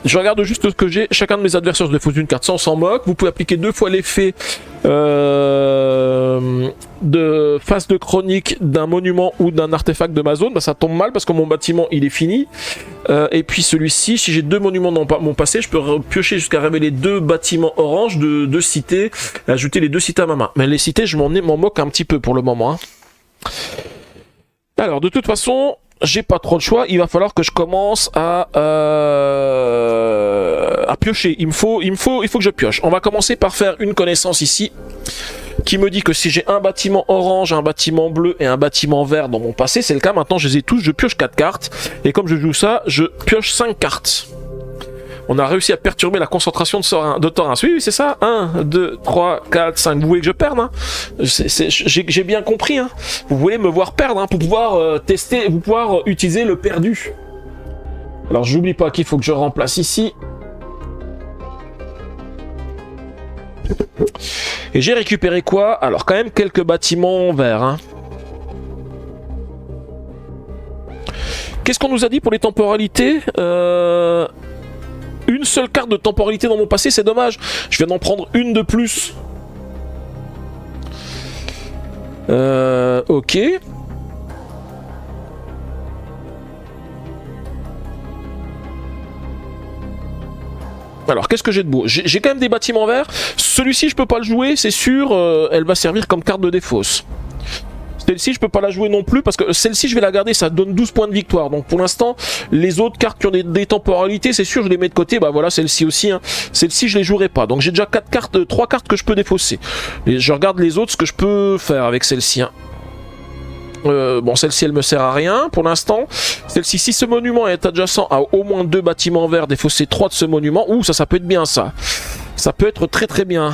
Je regarde juste ce que j'ai. Chacun de mes adversaires se dépose une carte, ça on s'en moque. Vous pouvez appliquer 2 fois l'effet de phase de chronique d'un monument ou d'un artefact de ma zone. Bah, ça tombe mal parce que mon bâtiment il est fini. Et puis celui-ci, si j'ai 2 monuments dans mon passé, je peux piocher jusqu'à révéler 2 bâtiments orange de 2 cités, et ajouter les 2 cités à ma main. Mais les cités, je m'en moque un petit peu pour le moment. Hein. Alors de toute façon... J'ai pas trop de choix, il va falloir que je commence à piocher. Il faut que je pioche. On va commencer par faire une connaissance ici qui me dit que si j'ai un bâtiment orange, un bâtiment bleu et un bâtiment vert dans mon passé, c'est le cas maintenant, je les ai tous, je pioche 4 cartes et comme je joue ça, je pioche 5 cartes. On a réussi à perturber la concentration de Thorin. Oui, c'est ça. 1, 2, 3, 4, 5. Vous voulez que je perde hein? J'ai bien compris. Hein. Vous voulez me voir perdre hein, pour pouvoir tester, pour pouvoir utiliser le perdu. Alors, j'oublie pas qu'il faut que je remplace ici. Et j'ai récupéré quoi? Alors, quand même quelques bâtiments verts. Hein. Qu'est-ce qu'on nous a dit pour les temporalités? Une seule carte de temporalité dans mon passé, c'est dommage. Je viens d'en prendre une de plus. Ok. Alors, qu'est-ce que j'ai de beau? J'ai quand même des bâtiments verts. Celui-ci, je peux pas le jouer, c'est sûr. Elle va servir comme carte de défausse. Celle-ci, je peux pas la jouer non plus parce que celle-ci, je vais la garder, ça donne 12 points de victoire. Donc pour l'instant, les autres cartes qui ont des temporalités, c'est sûr, je les mets de côté. Bah voilà, celle-ci aussi. Hein. Celle-ci, je les jouerai pas. Donc j'ai déjà 3 cartes que je peux défausser. Et je regarde les autres, ce que je peux faire avec celle-ci. Hein. Bon, celle-ci, elle me sert à rien pour l'instant. Celle-ci, si ce monument est adjacent à au moins 2 bâtiments verts, défausser 3 de ce monument. Ouh, ça peut être bien, ça. Ça peut être très très bien.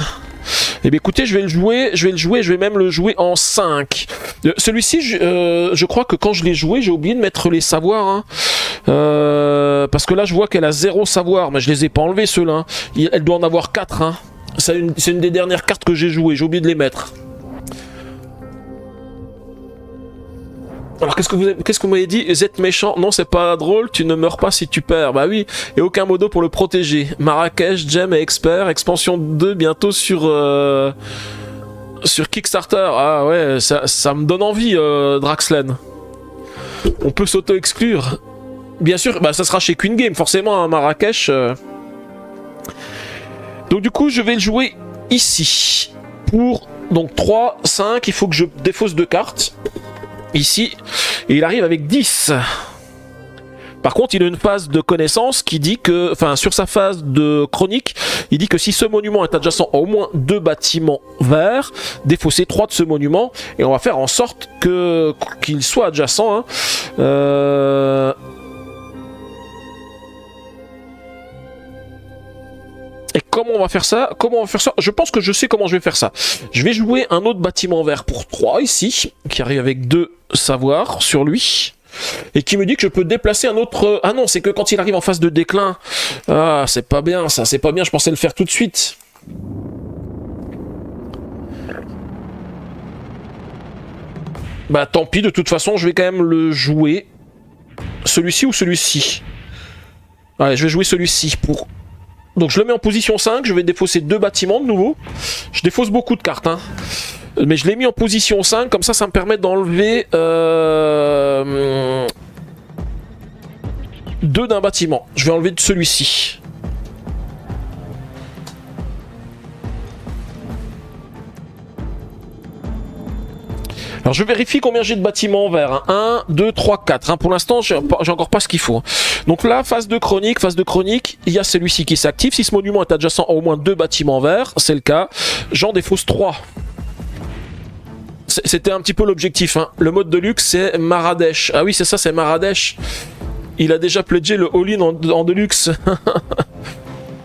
Eh bien écoutez, je vais le jouer, je vais même le jouer en 5. Celui-ci, je crois que quand je l'ai joué, j'ai oublié de mettre les savoirs. Hein. Parce que là, je vois qu'elle a 0 savoir, mais je les ai pas enlevés ceux-là. Hein. Elle doit en avoir 4. Hein. C'est une des dernières cartes que j'ai jouées, j'ai oublié de les mettre. Alors qu'est-ce que vous m'avez dit? Vous êtes méchant? Non, c'est pas drôle, tu ne meurs pas si tu perds. Bah oui, et aucun modo pour le protéger. Marrakech, Gem et Expert, expansion 2 bientôt sur Kickstarter. Ah ouais, ça me donne envie, Draxlen. On peut s'auto-exclure. Bien sûr, bah ça sera chez Queen Game, forcément, hein, Marrakech. Donc du coup, je vais le jouer ici. Pour donc 3, 5, il faut que je défausse 2 cartes. Ici, et il arrive avec 10. Par contre, il a une phase de connaissance qui dit que, enfin, sur sa phase de chronique, il dit que si ce monument est adjacent à au moins 2 bâtiments verts, défausser 3 de ce monument, et on va faire en sorte qu'il soit adjacent. Hein. Et comment on va faire ça? Je pense que je sais comment je vais faire ça. Je vais jouer un autre bâtiment vert pour 3 ici, qui arrive avec 2 savoirs sur lui. Et qui me dit que je peux déplacer un autre... Ah non, c'est que quand il arrive en phase de déclin. Ah, c'est pas bien ça, c'est pas bien, je pensais le faire tout de suite. Bah tant pis, de toute façon, je vais quand même le jouer. Celui-ci ou celui-ci? Allez, je vais jouer celui-ci pour... Donc je le mets en position 5, je vais défausser 2 bâtiments de nouveau. Je défausse beaucoup de cartes, hein. Mais je l'ai mis en position 5, comme ça, ça me permet d'enlever 2 d'un bâtiment. Je vais enlever de celui-ci. Alors je vérifie combien j'ai de bâtiments verts. 1, 2, 3, 4. Pour l'instant, j'ai encore pas ce qu'il faut. Donc là, phase de chronique, il y a celui-ci qui s'active. Si ce monument est adjacent à au moins 2 bâtiments verts, c'est le cas. J'en défausse 3. C'était un petit peu l'objectif. Hein. Le mode de luxe, c'est Marrakech. Ah oui, c'est ça, c'est Marrakech. Il a déjà pledgé le all-in en deluxe.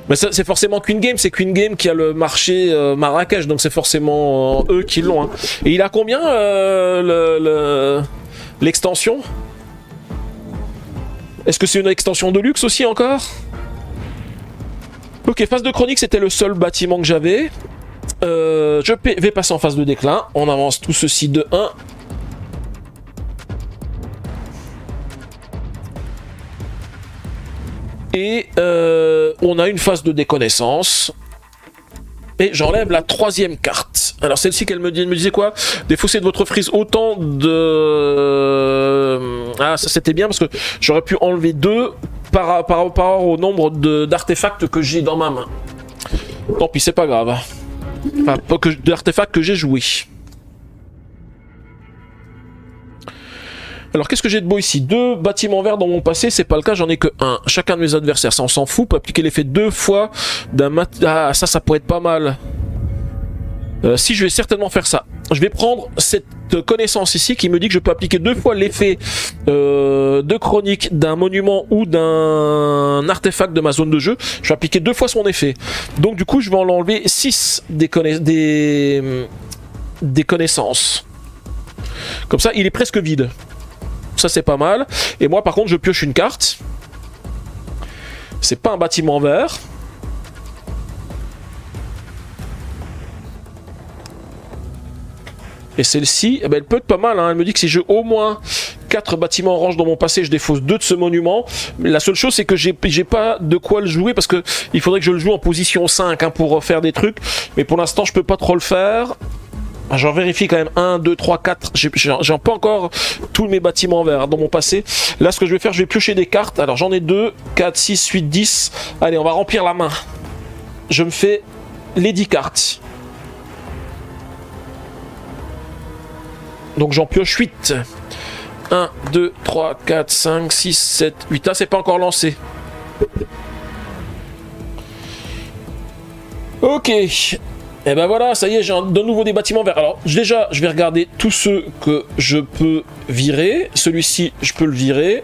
Mais c'est forcément Queen Game, c'est Queen Game qui a le marché Marrakech, donc c'est forcément eux qui l'ont. Hein. Et il a combien l'extension? Est-ce que c'est une extension de luxe aussi encore? Ok, phase de chronique, c'était le seul bâtiment que j'avais. Je vais passer en phase de déclin. On avance tout ceci de 1. Et on a une phase de déconnaissance. Et j'enlève la 3e carte. Alors celle-ci qu'elle me disait quoi? Défausser de votre frise autant de... Ah ça c'était bien parce que j'aurais pu enlever 2 par rapport au nombre d'artefacts que j'ai dans ma main. Tant pis, c'est pas grave. Enfin, d'artefacts que j'ai joué. Alors qu'est-ce que j'ai de beau ici? 2 bâtiments verts dans mon passé, c'est pas le cas, j'en ai que 1. Chacun de mes adversaires, ça on s'en fout, peut appliquer l'effet 2 fois d'un Ah ça pourrait être pas mal. Si je vais certainement faire ça. Je vais prendre cette connaissance ici qui me dit que je peux appliquer 2 fois l'effet de chronique d'un monument ou d'un artefact de ma zone de jeu. Je vais appliquer 2 fois son effet. Donc du coup je vais en enlever 6 des connaissances. Comme ça il est presque vide. Ça c'est pas mal. Et moi par contre je pioche une carte. C'est pas un bâtiment vert. Et celle-ci, eh ben, elle peut être pas mal. Hein. Elle me dit que si j'ai au moins 4 bâtiments orange dans mon passé, je défausse 2 de ce monument. La seule chose, c'est que j'ai pas de quoi le jouer parce que il faudrait que je le joue en position 5 hein, pour faire des trucs. Mais pour l'instant, je peux pas trop le faire. J'en vérifie quand même 1, 2, 3, 4. J'ai pas encore tous mes bâtiments verts dans mon passé. Là, ce que je vais faire, je vais piocher des cartes. Alors, j'en ai 2, 4, 6, 8, 10. Allez, on va remplir la main. Je me fais les 10 cartes. Donc j'en pioche 8. 1, 2, 3, 4, 5, 6, 7, 8. Ah, c'est pas encore lancé. Ok. Et ben voilà, ça y est, j'ai de nouveau des bâtiments verts. Alors déjà, je vais regarder tous ceux que je peux virer. Celui-ci, je peux le virer.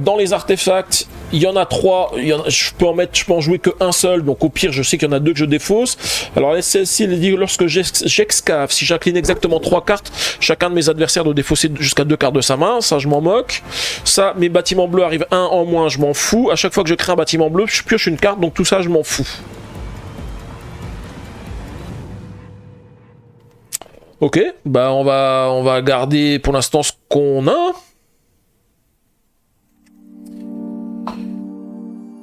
Dans les artefacts, il y en a 3. Je peux en jouer qu'un seul. Donc au pire, je sais qu'il y en a 2 que je défausse. Alors celle-ci, elle dit lorsque j'excave, si j'incline exactement 3 cartes, chacun de mes adversaires doit défausser jusqu'à 2 cartes de sa main. Ça, je m'en moque. Ça, mes bâtiments bleus arrivent 1 en moins, je m'en fous. À chaque fois que je crée un bâtiment bleu, je pioche une carte. Donc tout ça, je m'en fous. Ok, bah on va garder pour l'instant ce qu'on a.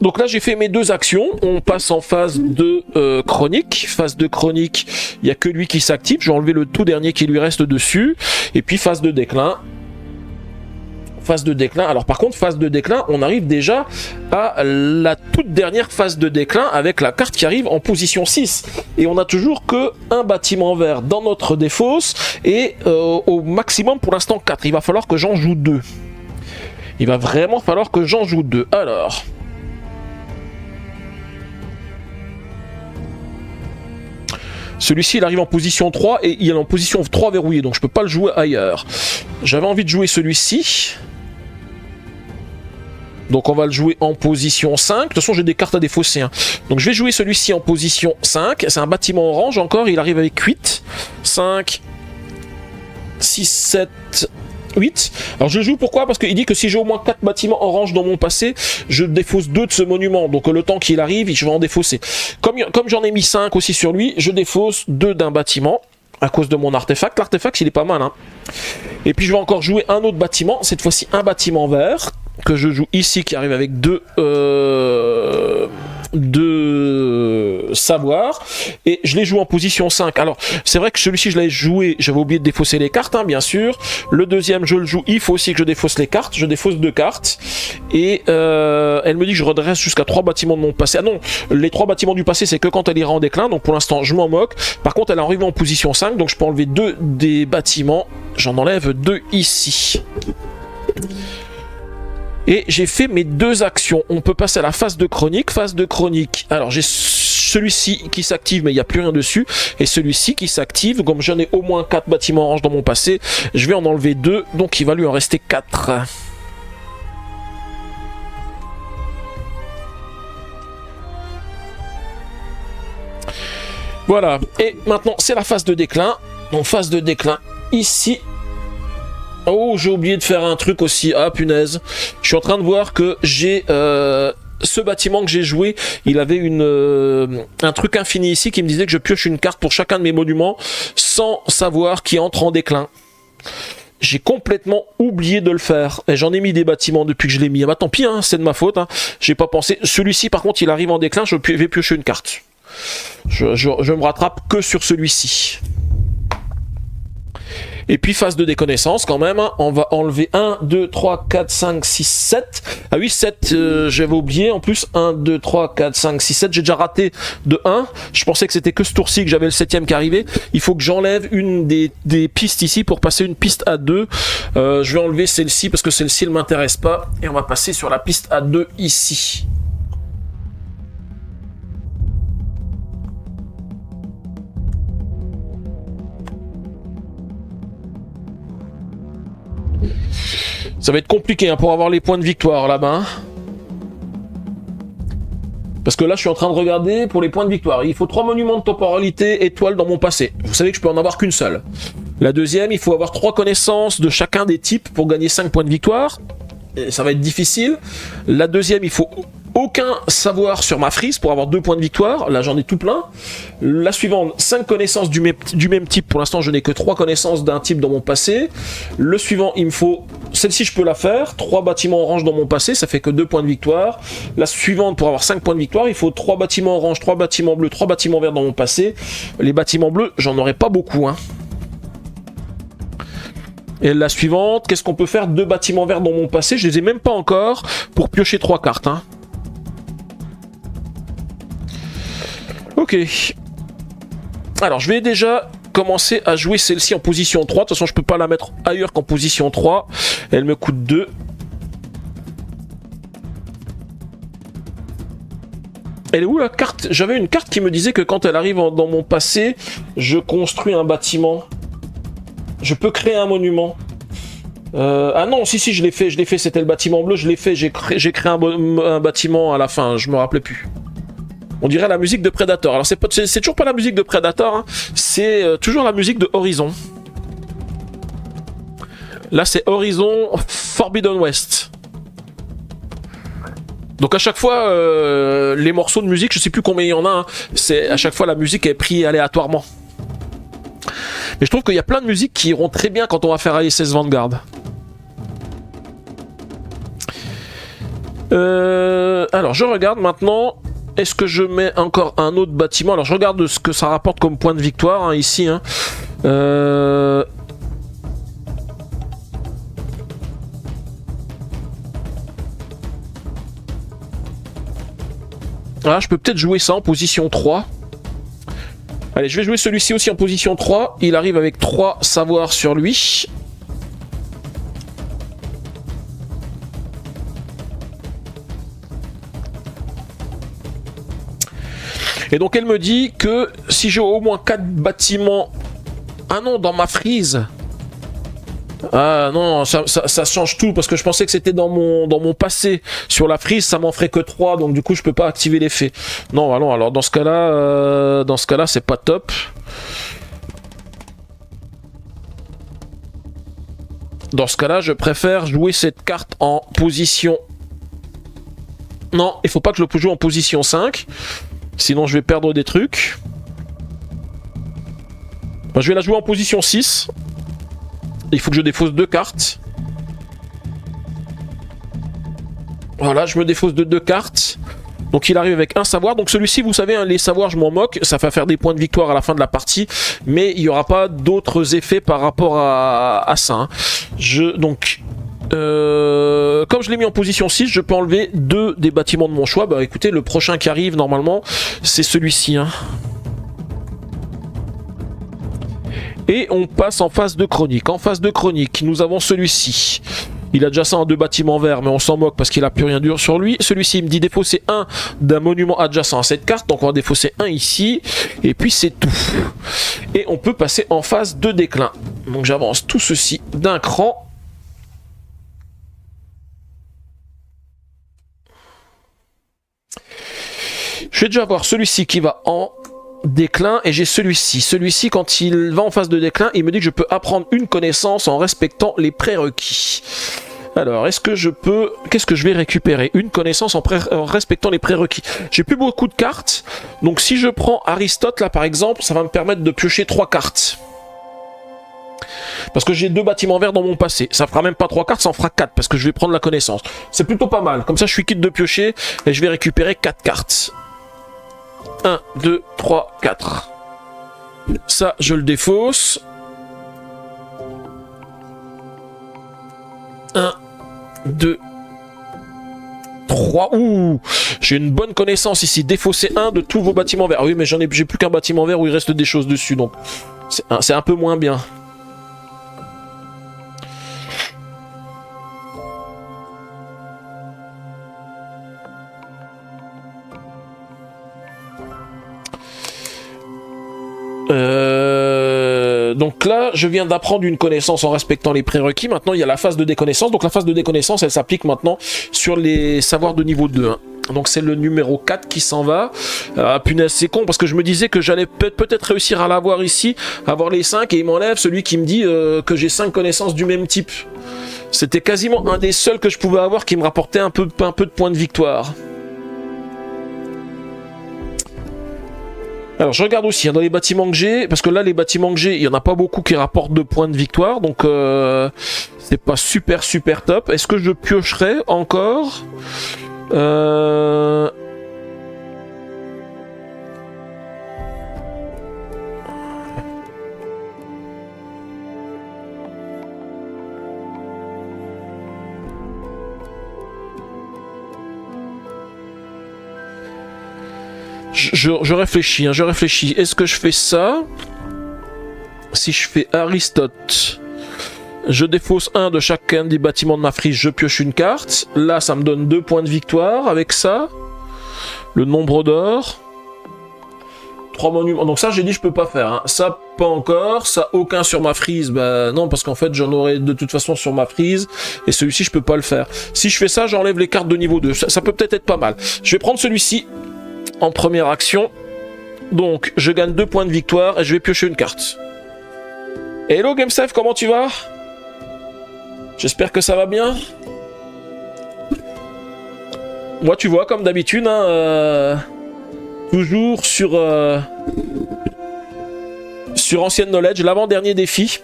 Donc là j'ai fait mes 2 actions, on passe en phase de chronique. Phase de chronique, il n'y a que lui qui s'active, je vais enlever le tout dernier qui lui reste dessus. Et puis phase de déclin. Phase de déclin, alors par contre phase de déclin, on arrive déjà à la toute dernière phase de déclin avec la carte qui arrive en position 6. Et on a toujours que un bâtiment vert dans notre défausse et au maximum pour l'instant 4. Il va falloir que j'en joue 2. Il va vraiment falloir que j'en joue 2. Alors... Celui-ci, il arrive en position 3 et il est en position 3 verrouillée, donc je peux pas le jouer ailleurs. J'avais envie de jouer celui-ci. Donc on va le jouer en position 5. De toute façon, j'ai des cartes à défausser. Hein. Donc je vais jouer celui-ci en position 5. C'est un bâtiment orange encore, il arrive avec 8. 5, 6, 7... 8. Alors je joue pourquoi? Parce qu'il dit que si j'ai au moins 4 bâtiments orange dans mon passé, je défausse 2 de ce monument. Donc le temps qu'il arrive, je vais en défausser. Comme j'en ai mis 5 aussi sur lui, je défausse 2 d'un bâtiment à cause de mon artefact. L'artefact, il est pas mal. Hein. Et puis je vais encore jouer un autre bâtiment. Cette fois-ci, un bâtiment vert que je joue ici qui arrive avec 2 savoir et je les joue en position 5. Alors c'est vrai que celui-ci je l'avais joué, j'avais oublié de défausser les cartes hein, bien sûr. Le deuxième je le joue, il faut aussi que je défausse les cartes, je défausse 2 cartes et elle me dit que je redresse jusqu'à 3 bâtiments de mon passé. Ah non, les 3 bâtiments du passé c'est que quand elle ira en déclin, donc pour l'instant je m'en moque. Par contre elle est arrivée en position 5, donc je peux enlever 2 des bâtiments, j'en enlève 2 ici. Et j'ai fait mes 2 actions. On peut passer à la phase de chronique. Phase de chronique. Alors j'ai celui-ci qui s'active mais il n'y a plus rien dessus. Et celui-ci qui s'active. Comme j'en ai au moins 4 bâtiments orange dans mon passé, je vais en enlever 2. Donc il va lui en rester 4. Voilà. Et maintenant c'est la phase de déclin. Donc phase de déclin ici. Oh, j'ai oublié de faire un truc aussi. Ah, punaise. Je suis en train de voir que j'ai... ce bâtiment que j'ai joué, il avait un truc infini ici qui me disait que je pioche une carte pour chacun de mes monuments sans savoir qui entre en déclin. J'ai complètement oublié de le faire. Et j'en ai mis des bâtiments depuis que je l'ai mis. Ah bah tant pis, hein, c'est de ma faute. Hein. J'ai pas pensé. Celui-ci, par contre, il arrive en déclin, je vais piocher une carte. Je me rattrape que sur celui-ci. Et puis phase de déconnaissance quand même, hein. On va enlever 1, 2, 3, 4, 5, 6, 7. Ah oui, 7, j'avais oublié en plus. 1, 2, 3, 4, 5, 6, 7. J'ai déjà raté de 1. Je pensais que c'était que ce tour-ci que j'avais le 7ème qui arrivait. Il faut que j'enlève une des pistes ici pour passer une piste à 2. Je vais enlever celle-ci parce que celle-ci ne m'intéresse pas. Et on va passer sur la piste à 2 ici. Ça va être compliqué hein, pour avoir les points de victoire là-bas. Parce que là, je suis en train de regarder pour les points de victoire. Il faut 3 monuments de temporalité étoile dans mon passé. Vous savez que je peux en avoir qu'une seule. La deuxième, il faut avoir 3 connaissances de chacun des types pour gagner 5 points de victoire. Et ça va être difficile. La deuxième, il faut aucun savoir sur ma frise pour avoir 2 points de victoire. Là, j'en ai tout plein. La suivante, 5 connaissances du même type. Pour l'instant, je n'ai que 3 connaissances d'un type dans mon passé. Le suivant, il me faut... Celle-ci, je peux la faire. 3 bâtiments orange dans mon passé, ça fait que 2 points de victoire. La suivante, pour avoir 5 points de victoire, il faut 3 bâtiments orange, 3 bâtiments bleus, 3 bâtiments verts dans mon passé. Les bâtiments bleus, j'en aurai pas beaucoup, hein. Et la suivante, qu'est-ce qu'on peut faire? 2 bâtiments verts dans mon passé, je les ai même pas encore pour piocher 3 cartes, hein. Ok. Alors, je vais déjà commencer à jouer celle-ci en position 3. De toute façon, je peux pas la mettre ailleurs qu'en position 3. Elle me coûte 2. Elle est où la carte? J'avais une carte qui me disait que quand elle arrive dans mon passé, je construis un bâtiment. Je peux créer un monument. Ah non, si, je l'ai fait, c'était le bâtiment bleu, je l'ai fait, j'ai créé un bâtiment à la fin, je me rappelais plus. On dirait la musique de Predator. Alors c'est toujours pas la musique de Predator, hein. C'est toujours la musique de Horizon. Là c'est Horizon Forbidden West. Donc à chaque fois, les morceaux de musique, je sais plus combien il y en a, hein, c'est à chaque fois la musique est prise aléatoirement. Mais je trouve qu'il y a plein de musiques qui iront très bien quand on va faire ISS Vanguard. Alors je regarde maintenant. Est-ce que je mets encore un autre bâtiment? Alors je regarde ce que ça rapporte comme point de victoire, hein, ici. Hein. Ah, je peux peut-être jouer ça en position 3. Allez, je vais jouer celui-ci aussi en position 3. Il arrive avec 3 savoirs sur lui. Et donc elle me dit que si j'ai au moins 4 bâtiments... Ah non, dans ma frise. Ah non, ça change tout parce que je pensais que c'était dans mon passé. Sur la frise, ça m'en ferait que 3, donc du coup je peux pas activer l'effet. Non, alors dans ce cas-là, c'est pas top. Dans ce cas-là, je préfère jouer cette carte en position... Non, il faut pas que je le joue en position 5. Sinon je vais perdre des trucs. Je vais la jouer en position 6. Il faut que je défausse 2 cartes. Voilà, je me défausse de 2 cartes. Donc il arrive avec un savoir. Donc celui-ci, vous savez, hein, les savoirs, je m'en moque. Ça va faire des points de victoire à la fin de la partie. Mais il n'y aura pas d'autres effets par rapport à ça. Hein. Comme je l'ai mis en position 6, je peux enlever 2 des bâtiments de mon choix. Bah écoutez, le prochain qui arrive normalement, c'est celui-ci. Hein. Et on passe en phase de chronique. En phase de chronique, nous avons celui-ci. Il a déjà ça en 2 bâtiments verts, mais on s'en moque parce qu'il a plus rien dur sur lui. Celui-ci, il me dit défausser 1 d'un monument adjacent à cette carte. Donc on va défausser 1 ici. Et puis c'est tout. Et on peut passer en phase de déclin. Donc j'avance tout ceci d'un cran. Je vais déjà voir celui-ci qui va en déclin et j'ai celui-ci. Celui-ci, quand il va en phase de déclin, il me dit que je peux apprendre une connaissance en respectant les prérequis. Alors, est-ce que je peux... Qu'est-ce que je vais récupérer? Une connaissance en respectant les prérequis. J'ai plus beaucoup de cartes. Donc, si je prends Aristote, là, par exemple, ça va me permettre de piocher 3 cartes. Parce que j'ai 2 bâtiments verts dans mon passé. Ça fera même pas 3 cartes, ça en fera 4 parce que je vais prendre la connaissance. C'est plutôt pas mal. Comme ça, je suis quitte de piocher et je vais récupérer 4 cartes. 1, 2, 3, 4. Ça, je le défausse. 1, 2, 3. Ouh, j'ai une bonne connaissance ici. Défausser 1 de tous vos bâtiments verts. Ah oui, mais j'ai plus qu'un bâtiment vert où il reste des choses dessus. Donc, c'est un peu moins bien. Donc là, je viens d'apprendre une connaissance en respectant les prérequis. Maintenant, il y a la phase de déconnaissance. Donc la phase de déconnaissance, elle s'applique maintenant sur les savoirs de niveau 2. Hein. Donc c'est le numéro 4 qui s'en va. Punaise, c'est con parce que je me disais que j'allais peut-être réussir à l'avoir ici, avoir les 5 et il m'enlève celui qui me dit que j'ai 5 connaissances du même type. C'était quasiment un des seuls que je pouvais avoir qui me rapportait un peu de points de victoire. Alors je regarde aussi hein, dans les bâtiments que j'ai, parce que là les bâtiments que j'ai, il n'y en a pas beaucoup qui rapportent 2 points de victoire, donc c'est pas super top. Est-ce que je piocherai encore Je réfléchis, hein, je réfléchis. Est-ce que je fais ça? Si je fais Aristote, je défausse un de chacun des bâtiments de ma frise, je pioche une carte. Là, ça me donne 2 points de victoire avec ça. Le nombre d'or. 3 monuments. Donc ça, j'ai dit, je peux pas faire. Hein. Ça, pas encore. Ça, aucun sur ma frise. Bah non, parce qu'en fait, j'en aurai de toute façon sur ma frise. Et celui-ci, je peux pas le faire. Si je fais ça, j'enlève les cartes de niveau 2. Ça peut peut-être être pas mal. Je vais prendre celui-ci en première action. Donc, je gagne 2 points de victoire et je vais piocher une carte. Hello GameSafe, comment tu vas? J'espère que ça va bien. Moi, tu vois, comme d'habitude, hein, toujours sur Ancienne Knowledge, l'avant-dernier défi.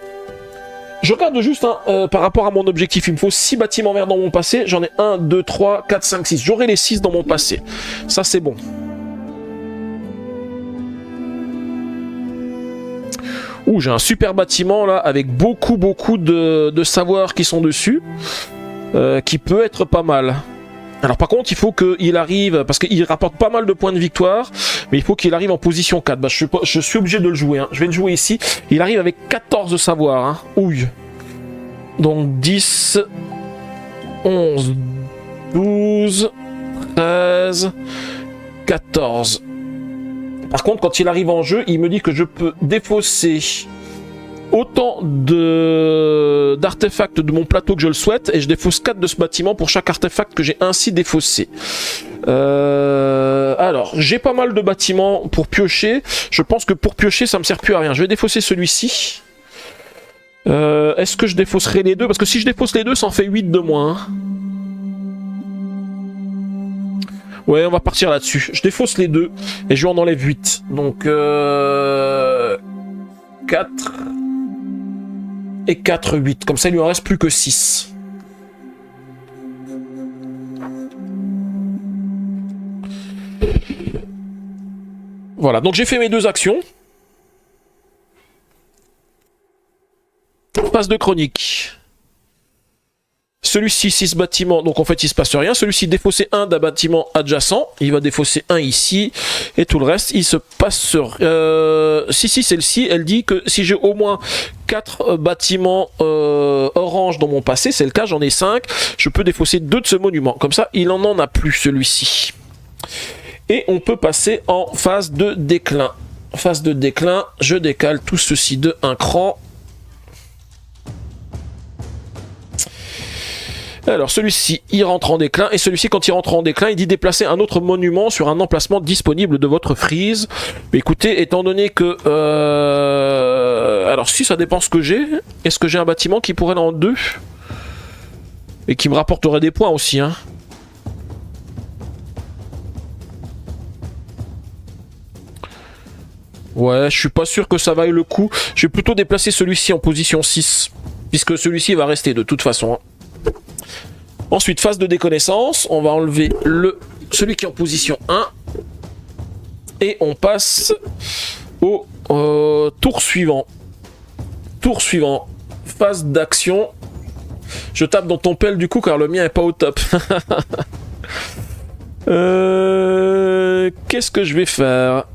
Je regarde juste par rapport à mon objectif. Il me faut 6 bâtiments verts dans mon passé. J'en ai 1, 2, 3, 4, 5, 6. J'aurai les 6 dans mon passé. Ça, c'est bon. Ouh, j'ai un super bâtiment là avec beaucoup de savoirs qui sont dessus, qui peut être pas mal. Alors par contre il faut qu'il arrive, parce qu'il rapporte pas mal de points de victoire, mais il faut qu'il arrive en position 4. Bah, je suis obligé de le jouer, hein. Je vais le jouer ici. Il arrive avec 14 savoirs, hein. Ouille. Donc 10, 11, 12, 13, 14. Par contre, quand il arrive en jeu, il me dit que je peux défausser autant d'artefacts de mon plateau que je le souhaite, et je défausse 4 de ce bâtiment pour chaque artefact que j'ai ainsi défaussé. Alors, j'ai pas mal de bâtiments pour piocher. Je pense que pour piocher, ça me sert plus à rien. Je vais défausser celui-ci. Est-ce que je défausserai les deux? Parce que si je défausse les deux, ça en fait 8 de moins. Hein. Ouais, on va partir là-dessus. Je défausse les deux et je lui en enlève 8. Donc 4 et 4, 8. Comme ça, il lui en reste plus que 6. Voilà, donc j'ai fait mes 2 actions. Phase de chronique. Celui-ci, 6 bâtiments, donc en fait il se passe rien. Celui-ci défausser un d'un bâtiment adjacent, il va défausser un ici, et tout le reste, il se passe si celle-ci, elle dit que si j'ai au moins 4 bâtiments orange dans mon passé, c'est le cas, j'en ai 5, je peux défausser 2 de ce monument. Comme ça, il en a plus celui-ci. Et on peut passer en phase de déclin. Phase de déclin, je décale tout ceci de un cran. Alors celui-ci, il rentre en déclin, et celui-ci, quand il rentre en déclin, il dit déplacer un autre monument sur un emplacement disponible de votre frise. Mais écoutez, étant donné que... Alors si, ça dépend ce que j'ai. Est-ce que j'ai un bâtiment qui pourrait aller en 2 et qui me rapporterait des points aussi, hein. Ouais, je suis pas sûr que ça vaille le coup. Je vais plutôt déplacer celui-ci en position 6, puisque celui-ci va rester de toute façon, hein. Ensuite, phase de déconnaissance, on va enlever celui qui est en position 1. Et on passe au tour suivant. Tour suivant, phase d'action. Je tape dans ton pelle du coup car le mien est pas au top. Qu'est-ce que je vais faire ?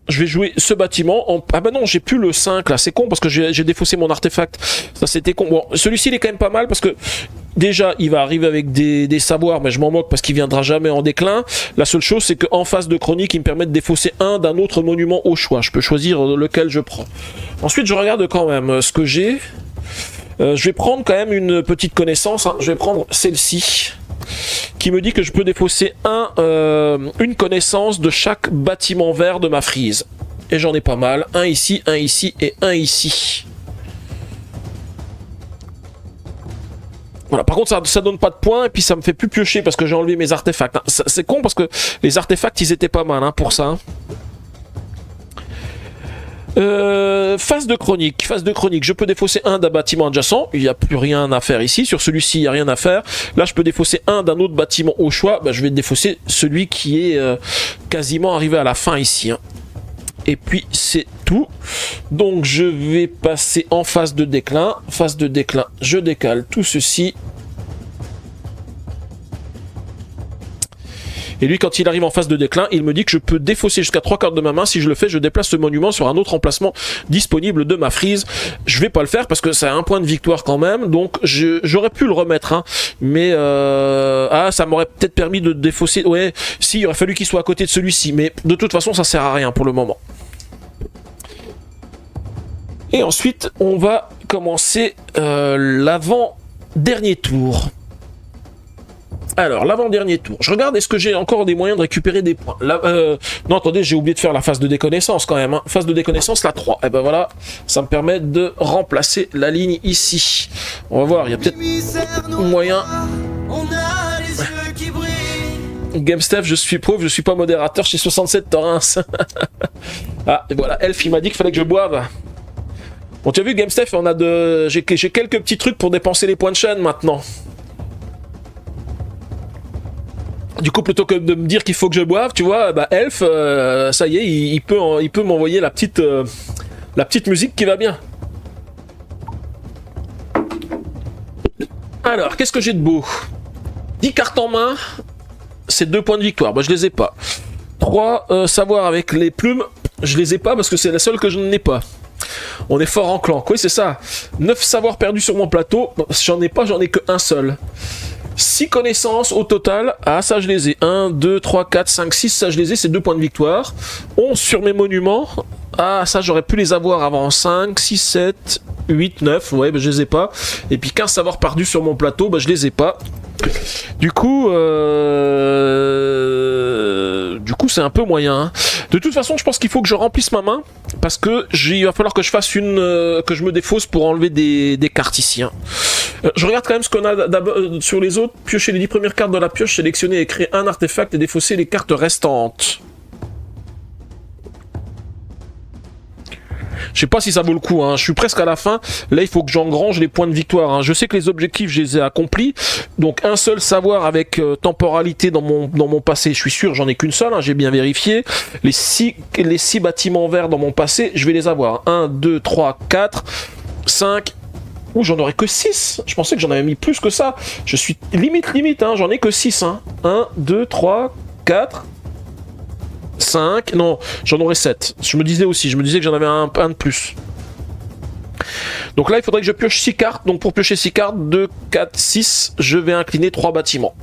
Je vais jouer ce bâtiment en... Ah bah non, j'ai plus le 5 là, c'est con parce que j'ai défaussé mon artefact. Ça c'était con. Bon, celui-ci il est quand même pas mal parce que déjà il va arriver avec des savoirs, mais je m'en moque parce qu'il viendra jamais en déclin. La seule chose c'est qu'en phase de chronique il me permet de défausser un d'un autre monument au choix. Je peux choisir lequel je prends. Ensuite je regarde quand même ce que j'ai. Je vais prendre quand même une petite connaissance, hein. Je vais prendre celle-ci, qui me dit que je peux défausser une connaissance de chaque bâtiment vert de ma frise. Et j'en ai pas mal. Un ici et un ici. Voilà, par contre ça donne pas de points et puis ça me fait plus piocher parce que j'ai enlevé mes artefacts. C'est con parce que les artefacts ils étaient pas mal, hein, pour ça. Phase de chronique, je peux défausser un d'un bâtiment adjacent, il n'y a plus rien à faire ici, sur celui-ci il n'y a rien à faire, là je peux défausser un d'un autre bâtiment au choix, bah, je vais défausser celui qui est quasiment arrivé à la fin ici, hein. Et puis c'est tout, donc je vais passer en phase de déclin, je décale tout ceci. Et lui, quand il arrive en phase de déclin, il me dit que je peux défausser jusqu'à 3 cartes de ma main. Si je le fais, je déplace ce monument sur un autre emplacement disponible de ma frise. Je vais pas le faire parce que ça a un point de victoire quand même, donc j'aurais pu le remettre, hein. Mais ça m'aurait peut-être permis de défausser. Ouais, si, il aurait fallu qu'il soit à côté de celui-ci, mais de toute façon, ça sert à rien pour le moment. Et ensuite, on va commencer l'avant-dernier tour. Alors, l'avant-dernier tour. Je regarde, est-ce que j'ai encore des moyens de récupérer des points? Non, attendez, j'ai oublié de faire la phase de déconnaissance quand même, hein. Phase de déconnaissance, la 3. Et ben voilà, ça me permet de remplacer la ligne ici. On va voir, il y a peut-être moyen. GameStef, je suis pauvre, je suis pas modérateur chez 67 Torrens. Ah, et voilà, Elf, il m'a dit qu'il fallait que je boive. Bon, tu as vu, GameStef, j'ai quelques petits trucs pour dépenser les points de chaîne maintenant. Du coup, plutôt que de me dire qu'il faut que je boive, tu vois, bah Elf, ça y est, il peut m'envoyer la petite musique qui va bien. Alors, qu'est-ce que j'ai de beau? 10 cartes en main, c'est 2 points de victoire. Bah, je les ai pas. 3 savoir avec les plumes, je les ai pas parce que c'est la seule que je n'ai pas. On est fort en clan, oui, c'est ça. 9 savoirs perdus sur mon plateau, j'en ai pas, j'en ai que un seul. 6 connaissances au total, ah ça je les ai, 1, 2, 3, 4, 5, 6, ça je les ai, c'est 2 points de victoire. 11 sur mes monuments, ah ça j'aurais pu les avoir avant, 5, 6, 7, 8, 9, ouais bah, je les ai pas. Et puis 15 savoirs perdus sur mon plateau, bah je les ai pas. Du coup c'est un peu moyen, hein. De toute façon, je pense qu'il faut que je remplisse ma main parce que il va falloir que je fasse que je me défausse pour enlever des cartes ici, hein. Je regarde quand même ce qu'on a d'abord sur les autres. Piocher les 10 premières cartes de la pioche, sélectionner et créer un artefact et défausser les cartes restantes. Je sais pas si ça vaut le coup, hein. Je suis presque à la fin. Là, il faut que j'engrange les points de victoire, hein. Je sais que les objectifs, je les ai accomplis. Donc, un seul savoir avec temporalité dans mon passé. Je suis sûr, j'en ai qu'une seule, hein. J'ai bien vérifié. Les 6 bâtiments verts dans mon passé, je vais les avoir. 1, 2, 3, 4, 5. Ouh, j'en aurais que 6. Je pensais que j'en avais mis plus que ça. Je suis limite, hein. J'en ai que 6, hein. 1, 2, 3, 4... 5, non, j'en aurais 7. Je me disais que j'en avais un de plus. Donc là, il faudrait que je pioche 6 cartes. Donc pour piocher 6 cartes, 2, 4, 6, je vais incliner 3 bâtiments.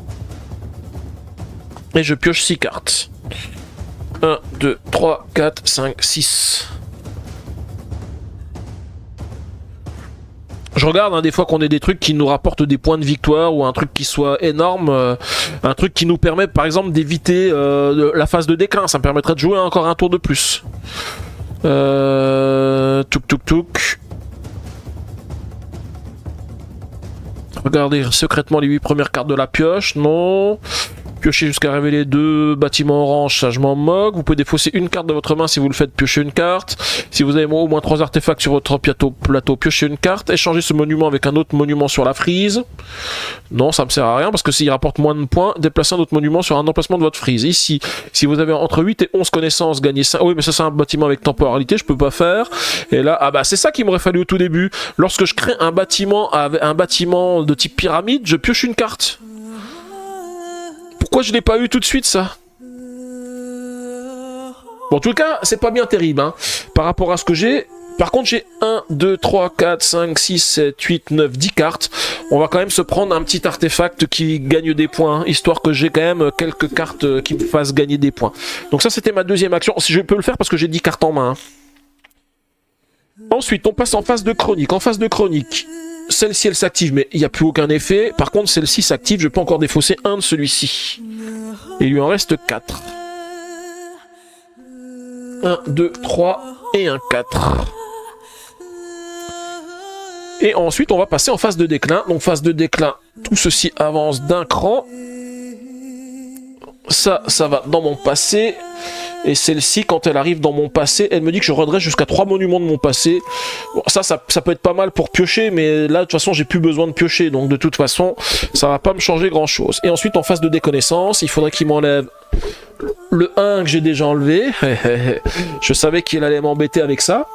Et je pioche 6 cartes. 1, 2, 3, 4, 5, 6. Je regarde, hein, des fois qu'on ait des trucs qui nous rapportent des points de victoire ou un truc qui soit énorme, un truc qui nous permet par exemple d'éviter la phase de déclin, ça me permettrait de jouer encore un tour de plus. Touk. Regardez secrètement les 8 premières cartes de la pioche, non. Piocher jusqu'à révéler 2 bâtiments orange, ça je m'en moque. Vous pouvez défausser une carte de votre main si vous le faites, piocher une carte. Si vous avez au moins 3 artefacts sur votre plateau, piochez une carte. Échangez ce monument avec un autre monument sur la frise. Non, ça me sert à rien parce que s'il rapporte moins de points, déplacez un autre monument sur un emplacement de votre frise. Ici, si vous avez entre 8 et 11 connaissances, gagnez 5. Oui, mais ça c'est un bâtiment avec temporalité, je peux pas faire. Et là, ah bah c'est ça qu'il m'aurait fallu au tout début. Lorsque je crée un bâtiment de type pyramide, je pioche une carte. Pourquoi je l'ai pas eu tout de suite, ça? Bon, en tout cas, c'est pas bien terrible, hein, par rapport à ce que j'ai. Par contre, j'ai 1, 2, 3, 4, 5, 6, 7, 8, 9, 10 cartes. On va quand même se prendre un petit artefact qui gagne des points, histoire que j'ai quand même quelques cartes qui me fassent gagner des points. Donc ça, c'était ma deuxième action. Si je peux le faire parce que j'ai 10 cartes en main, hein. Ensuite, on passe en phase de chronique. En phase de chronique, celle-ci, elle s'active, mais il n'y a plus aucun effet. Par contre, celle-ci s'active, je peux encore défausser un de celui-ci. Et il lui en reste 4. 1, 2, 3 et un 4. Et ensuite, on va passer en phase de déclin. Donc, phase de déclin, tout ceci avance d'un cran. Ça va dans mon passé. Et celle-ci, quand elle arrive dans mon passé, elle me dit que je redresse jusqu'à 3 monuments de mon passé. Bon, ça peut être pas mal pour piocher, mais là, de toute façon, j'ai plus besoin de piocher. Donc, de toute façon, ça va pas me changer grand-chose. Et ensuite, en phase de déconnaissance, il faudrait qu'il m'enlève le 1 que j'ai déjà enlevé. Je savais qu'il allait m'embêter avec ça.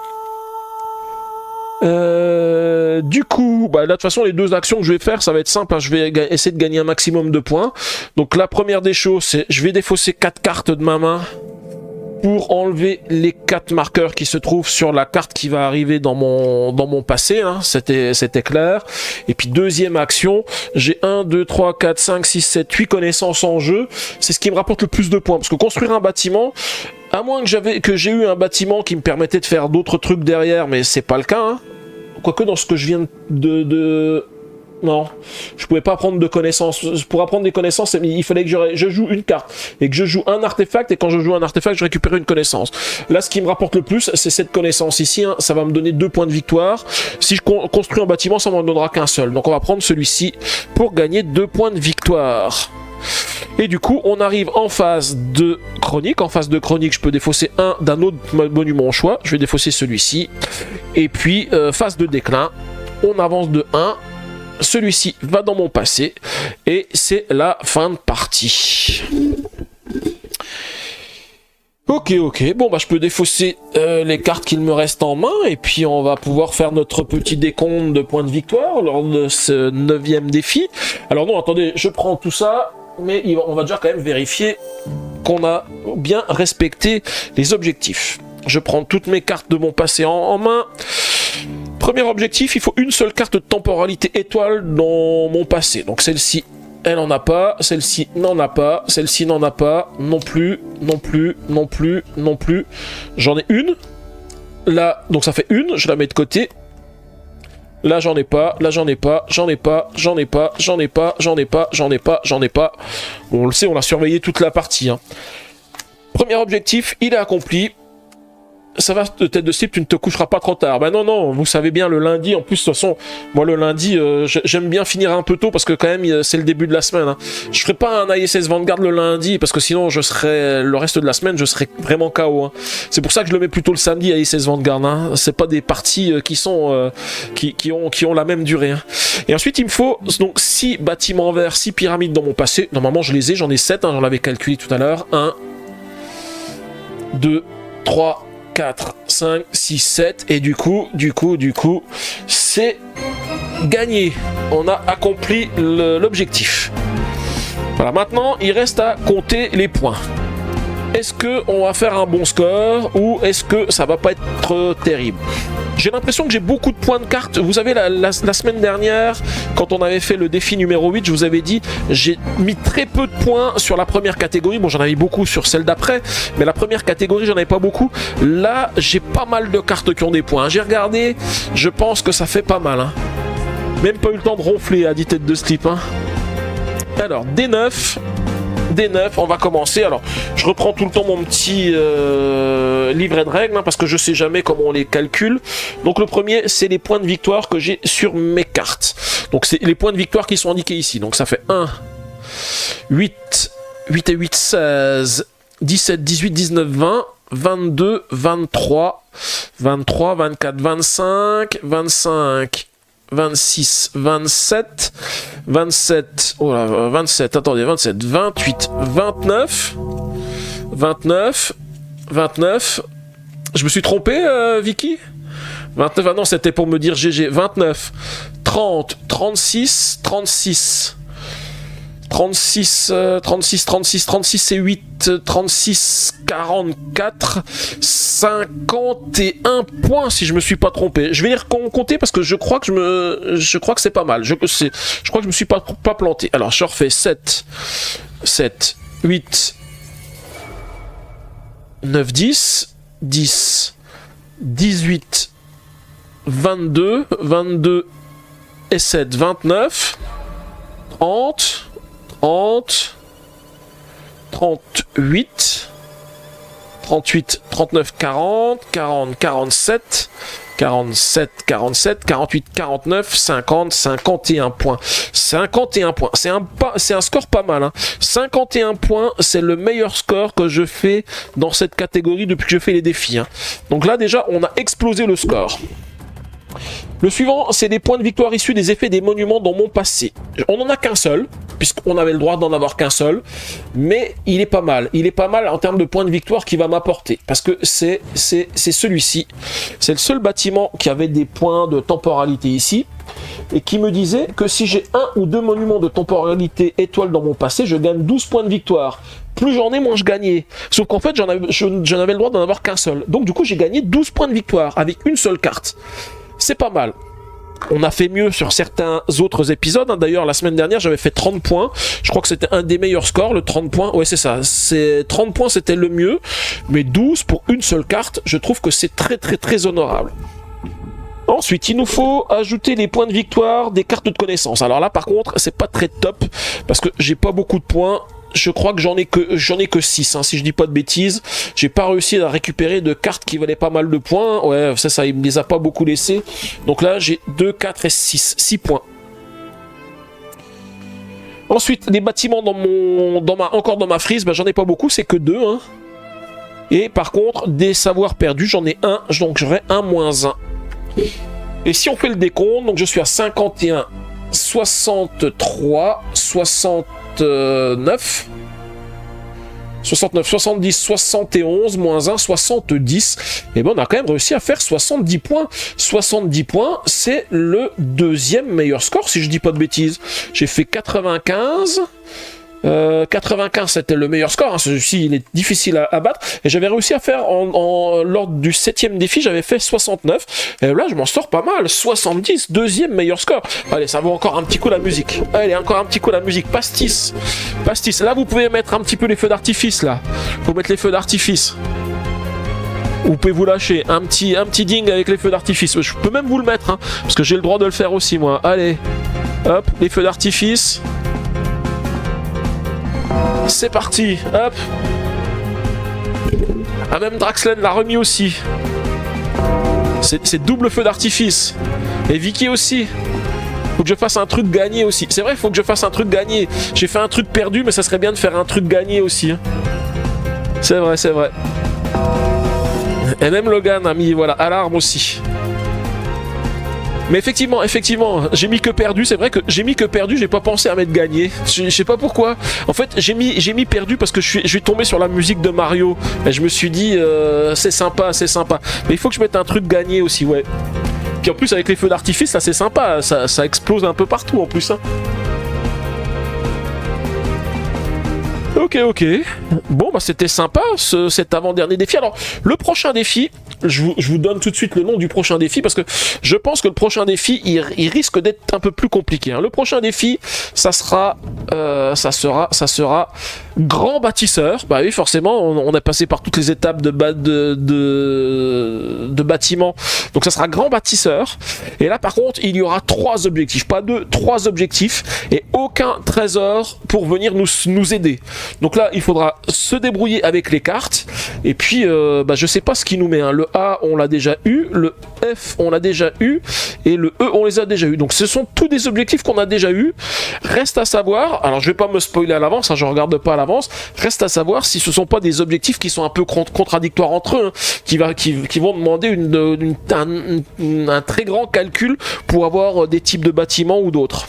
Du coup, bah, là, de toute façon, les deux actions que je vais faire, ça va être simple. Hein, je vais essayer de gagner un maximum de points. Donc la première des choses, c'est je vais défausser 4 cartes de ma main pour enlever les 4 marqueurs qui se trouvent sur la carte qui va arriver dans mon passé, hein, c'était clair. Et puis deuxième action, j'ai 1, 2, 3, 4, 5, 6, 7, 8 connaissances en jeu. C'est ce qui me rapporte le plus de points. Parce que construire un bâtiment, à moins que j'ai eu un bâtiment qui me permettait de faire d'autres trucs derrière, mais c'est pas le cas. Hein. Quoique dans ce que je viens non, je pouvais pas prendre de connaissances. Pour apprendre des connaissances, il fallait que je joue une carte et que je joue un artefact, et quand je joue un artefact, je récupère une connaissance. Là, ce qui me rapporte le plus, c'est cette connaissance ici. Hein, ça va me donner 2 points de victoire. Si je construis un bâtiment, ça m'en donnera qu'un seul. Donc on va prendre celui-ci pour gagner 2 points de victoire. Et du coup, on arrive en phase de chronique. En phase de chronique, je peux défausser un d'un autre monument au choix. Je vais défausser celui-ci. Et puis, phase de déclin, on avance de 1. Celui-ci va dans mon passé et c'est la fin de partie. Ok, bon bah je peux défausser les cartes qu'il me reste en main et puis on va pouvoir faire notre petit décompte de points de victoire lors de ce 9e défi. Alors non, attendez, je prends tout ça, mais on va déjà quand même vérifier qu'on a bien respecté les objectifs. Je prends toutes mes cartes de mon passé en main. Premier objectif, il faut une seule carte de temporalité étoile dans mon passé. Donc celle-ci, elle en a pas. Celle-ci n'en a pas. Celle-ci n'en a pas. Non plus. J'en ai une. Là, donc ça fait une. Je la mets de côté. Là, j'en ai pas. Là, j'en ai pas. J'en ai pas. J'en ai pas. J'en ai pas. J'en ai pas. J'en ai pas. J'en ai pas. Bon, on le sait, on l'a surveillé toute la partie. Hein. Premier objectif, il est accompli. Ça va, tête de slip, tu ne te coucheras pas trop tard. Ben non, vous savez bien, le lundi, en plus, de toute façon, moi le lundi, j'aime bien finir un peu tôt parce que quand même, c'est le début de la semaine. Hein. Je ferai pas un ISS Vanguard le lundi parce que sinon, le reste de la semaine, je serai vraiment KO. Hein. C'est pour ça que je le mets plutôt le samedi ISS Vanguard. Hein. C'est pas des parties qui sont qui ont la même durée. Hein. Et ensuite, il me faut donc 6 bâtiments verts, 6 pyramides dans mon passé. Normalement, je les ai, j'en ai 7, hein, j'en avais calculé tout à l'heure. 1, 2, 3, 4, 5, 6, 7 et du coup, c'est gagné. On a accompli l'objectif. Voilà, maintenant, il reste à compter les points. Est-ce qu'on va faire un bon score ou est-ce que ça va pas être terrible? J'ai l'impression que j'ai beaucoup de points de carte. Vous savez, la semaine dernière, quand on avait fait le défi numéro 8, je vous avais dit, j'ai mis très peu de points sur la première catégorie. Bon, j'en avais beaucoup sur celle d'après, mais la première catégorie, j'en avais pas beaucoup. Là, j'ai pas mal de cartes qui ont des points. J'ai regardé, je pense que ça fait pas mal. Hein. Même pas eu le temps de ronfler, a dit tête de slip. Hein. Alors, D9, on va commencer. Alors, je reprends tout le temps mon petit livret de règles, hein, parce que je sais jamais comment on les calcule. Donc le premier, c'est les points de victoire que j'ai sur mes cartes. Donc c'est les points de victoire qui sont indiqués ici. Donc ça fait 1, 8 et 8, 16, 17, 18, 19, 20, 22, 23, 23, 24, 25, 25, 26, 27, 27, oh là, 27, attendez, 27, 28, 29, 29, 29, je me suis trompé, Vicky? 29, ah non, c'était pour me dire GG, 29, 30, 36, 36, 36, 36, 36, 36 et 8, 36, 44, 51 points si je me suis pas trompé. Je vais les compter parce que je crois que c'est pas mal. Je crois que je me suis pas planté. Alors je refais 7, 7, 8, 9, 10, 10, 18, 22, 22 et 7, 29, 30, 30, 38, 38, 39, 40, 40, 47, 47, 47, 48, 49, 50, 51 points. 51 points. C'est un score pas mal. Hein. 51 points, c'est le meilleur score que je fais dans cette catégorie depuis que je fais les défis. Hein. Donc là, déjà, on a explosé le score. Le suivant, c'est des points de victoire issus des effets des monuments dans mon passé. On n'en a qu'un seul, puisqu'on avait le droit d'en avoir qu'un seul. Mais il est pas mal. Il est pas mal en termes de points de victoire qu'il va m'apporter. Parce que c'est celui-ci. C'est le seul bâtiment qui avait des points de temporalité ici. Et qui me disait que si j'ai 1 ou 2 monuments de temporalité étoile dans mon passé, je gagne 12 points de victoire. Plus j'en ai, moins je gagnais. Sauf qu'en fait, j'en avais le droit d'en avoir qu'un seul. Donc du coup, j'ai gagné 12 points de victoire avec une seule carte. C'est pas mal. On a fait mieux sur certains autres épisodes. Hein. D'ailleurs, la semaine dernière, j'avais fait 30 points. Je crois que c'était un des meilleurs scores, le 30 points. Ouais, c'est ça. 30 points, c'était le mieux. Mais 12 pour une seule carte, je trouve que c'est très, très, très honorable. Ensuite, il nous faut ajouter les points de victoire des cartes de connaissance. Alors là, par contre, c'est pas très top parce que j'ai pas beaucoup de points. Je crois que j'en ai que 6, hein, si je dis pas de bêtises. J'ai pas réussi à récupérer de cartes qui valaient pas mal de points. Ouais, c'est ça, il me les a pas beaucoup laissés. Donc là, j'ai 2, 4 et 6. 6 points. Ensuite, les bâtiments encore dans ma frise, ben, j'en ai pas beaucoup, c'est que 2. Hein. Et par contre, des savoirs perdus, j'en ai 1, donc j'aurai 1 moins 1. Et si on fait le décompte, donc je suis à 51, 63, 69, 70, 71, moins 1, 70. Et ben on a quand même réussi à faire 70 points. 70 points, c'est le deuxième meilleur score, si je dis pas de bêtises. J'ai fait 95... 95 c'était le meilleur score, hein. Celui-ci il est difficile à battre et j'avais réussi à faire lors du 7e défi j'avais fait 69 et là je m'en sors pas mal, 70, deuxième meilleur score. Allez, ça vaut encore un petit coup la musique, allez encore un petit coup la musique, pastis, là vous pouvez mettre un petit peu les feux d'artifice là, faut mettre les feux d'artifice. Vous pouvez vous lâcher un petit ding avec les feux d'artifice, je peux même vous le mettre hein, parce que j'ai le droit de le faire aussi moi. Allez, hop, les feux d'artifice. C'est parti, hop. Ah, même Draxlen l'a remis aussi. C'est double feu d'artifice. Et Vicky aussi. Faut que je fasse un truc gagné aussi. C'est vrai, faut que je fasse un truc gagné. J'ai fait un truc perdu, mais ça serait bien de faire un truc gagné aussi. Hein. C'est vrai, c'est vrai. Et même Logan a mis, voilà, alarme aussi. Mais effectivement, j'ai mis que perdu. C'est vrai que j'ai mis que perdu, j'ai pas pensé à mettre gagné. Je sais pas pourquoi. En fait, j'ai mis perdu parce que je suis tombé sur la musique de Mario. Et je me suis dit, c'est sympa, c'est sympa. Mais il faut que je mette un truc gagné aussi, ouais. Puis en plus, avec les feux d'artifice, là, c'est sympa. Ça explose un peu partout en plus. Hein. Ok. Bon, bah c'était sympa cet avant-dernier défi. Alors, le prochain défi, je vous donne tout de suite le nom du prochain défi parce que je pense que le prochain défi, il risque d'être un peu plus compliqué. Hein. Le prochain défi, ça sera grand bâtisseur. Bah oui, forcément, on a passé par toutes les étapes de bâtiment. Donc ça sera grand bâtisseur. Et là, par contre, il y aura 3 objectifs, pas 2, 3 objectifs et aucun trésor pour venir nous aider. Donc là, il faudra se débrouiller avec les cartes. Et puis, je sais pas ce qu'il nous met. Hein. Le A, on l'a déjà eu. Le F, on l'a déjà eu. Et le E, on les a déjà eu. Donc ce sont tous des objectifs qu'on a déjà eu. Reste à savoir, alors je vais pas me spoiler à l'avance, hein, je regarde pas à l'avance. Reste à savoir si ce sont pas des objectifs qui sont un peu contradictoires entre eux, hein, qui vont demander un très grand calcul pour avoir des types de bâtiments ou d'autres.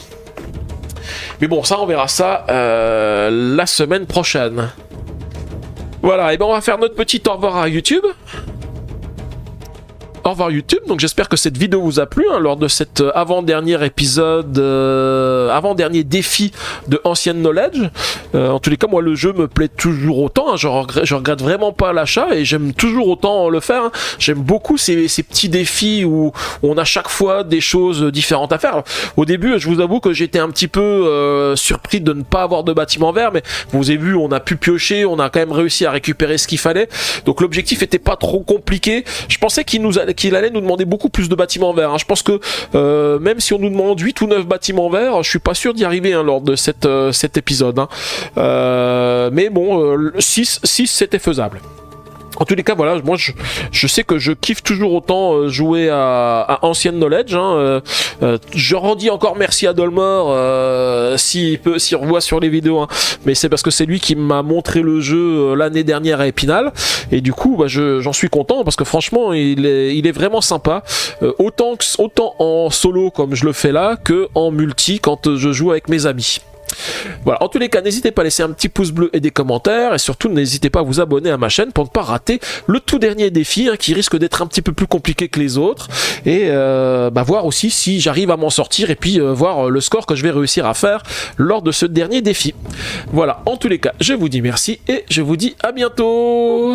Mais bon, ça, on verra ça la semaine prochaine. Voilà, et ben on va faire notre petit au revoir à YouTube. Au revoir YouTube, donc j'espère que cette vidéo vous a plu hein, lors de cet avant-dernier épisode, avant-dernier défi de Ancient Knowledge. En tous les cas, moi le jeu me plaît toujours autant, hein, je regrette vraiment pas l'achat et j'aime toujours autant le faire. Hein. J'aime beaucoup ces petits défis où on a chaque fois des choses différentes à faire. Alors, au début, je vous avoue que j'étais un petit peu surpris de ne pas avoir de bâtiment vert, mais vous avez vu, on a pu piocher, on a quand même réussi à récupérer ce qu'il fallait. Donc l'objectif était pas trop compliqué. Je pensais qu'il allait nous demander beaucoup plus de bâtiments verts. Hein. Je pense que même si on nous demande 8 ou 9 bâtiments verts, je suis pas sûr d'y arriver hein, lors de cet épisode. Hein. Mais bon, 6 c'était faisable. En tous les cas, voilà, moi je sais que je kiffe toujours autant jouer à Ancient Knowledge. Hein, je redis encore merci à Dolmor s'il revoit sur les vidéos, hein, mais c'est parce que c'est lui qui m'a montré le jeu l'année dernière à Épinal, et du coup j'en suis content parce que franchement il est vraiment sympa, autant en solo comme je le fais là que en multi quand je joue avec mes amis. Voilà, en tous les cas, n'hésitez pas à laisser un petit pouce bleu et des commentaires, et surtout n'hésitez pas à vous abonner à ma chaîne pour ne pas rater le tout dernier défi, hein, qui risque d'être un petit peu plus compliqué que les autres, et voir aussi si j'arrive à m'en sortir, et puis voir le score que je vais réussir à faire lors de ce dernier défi. Voilà, en tous les cas, je vous dis merci, et je vous dis à bientôt.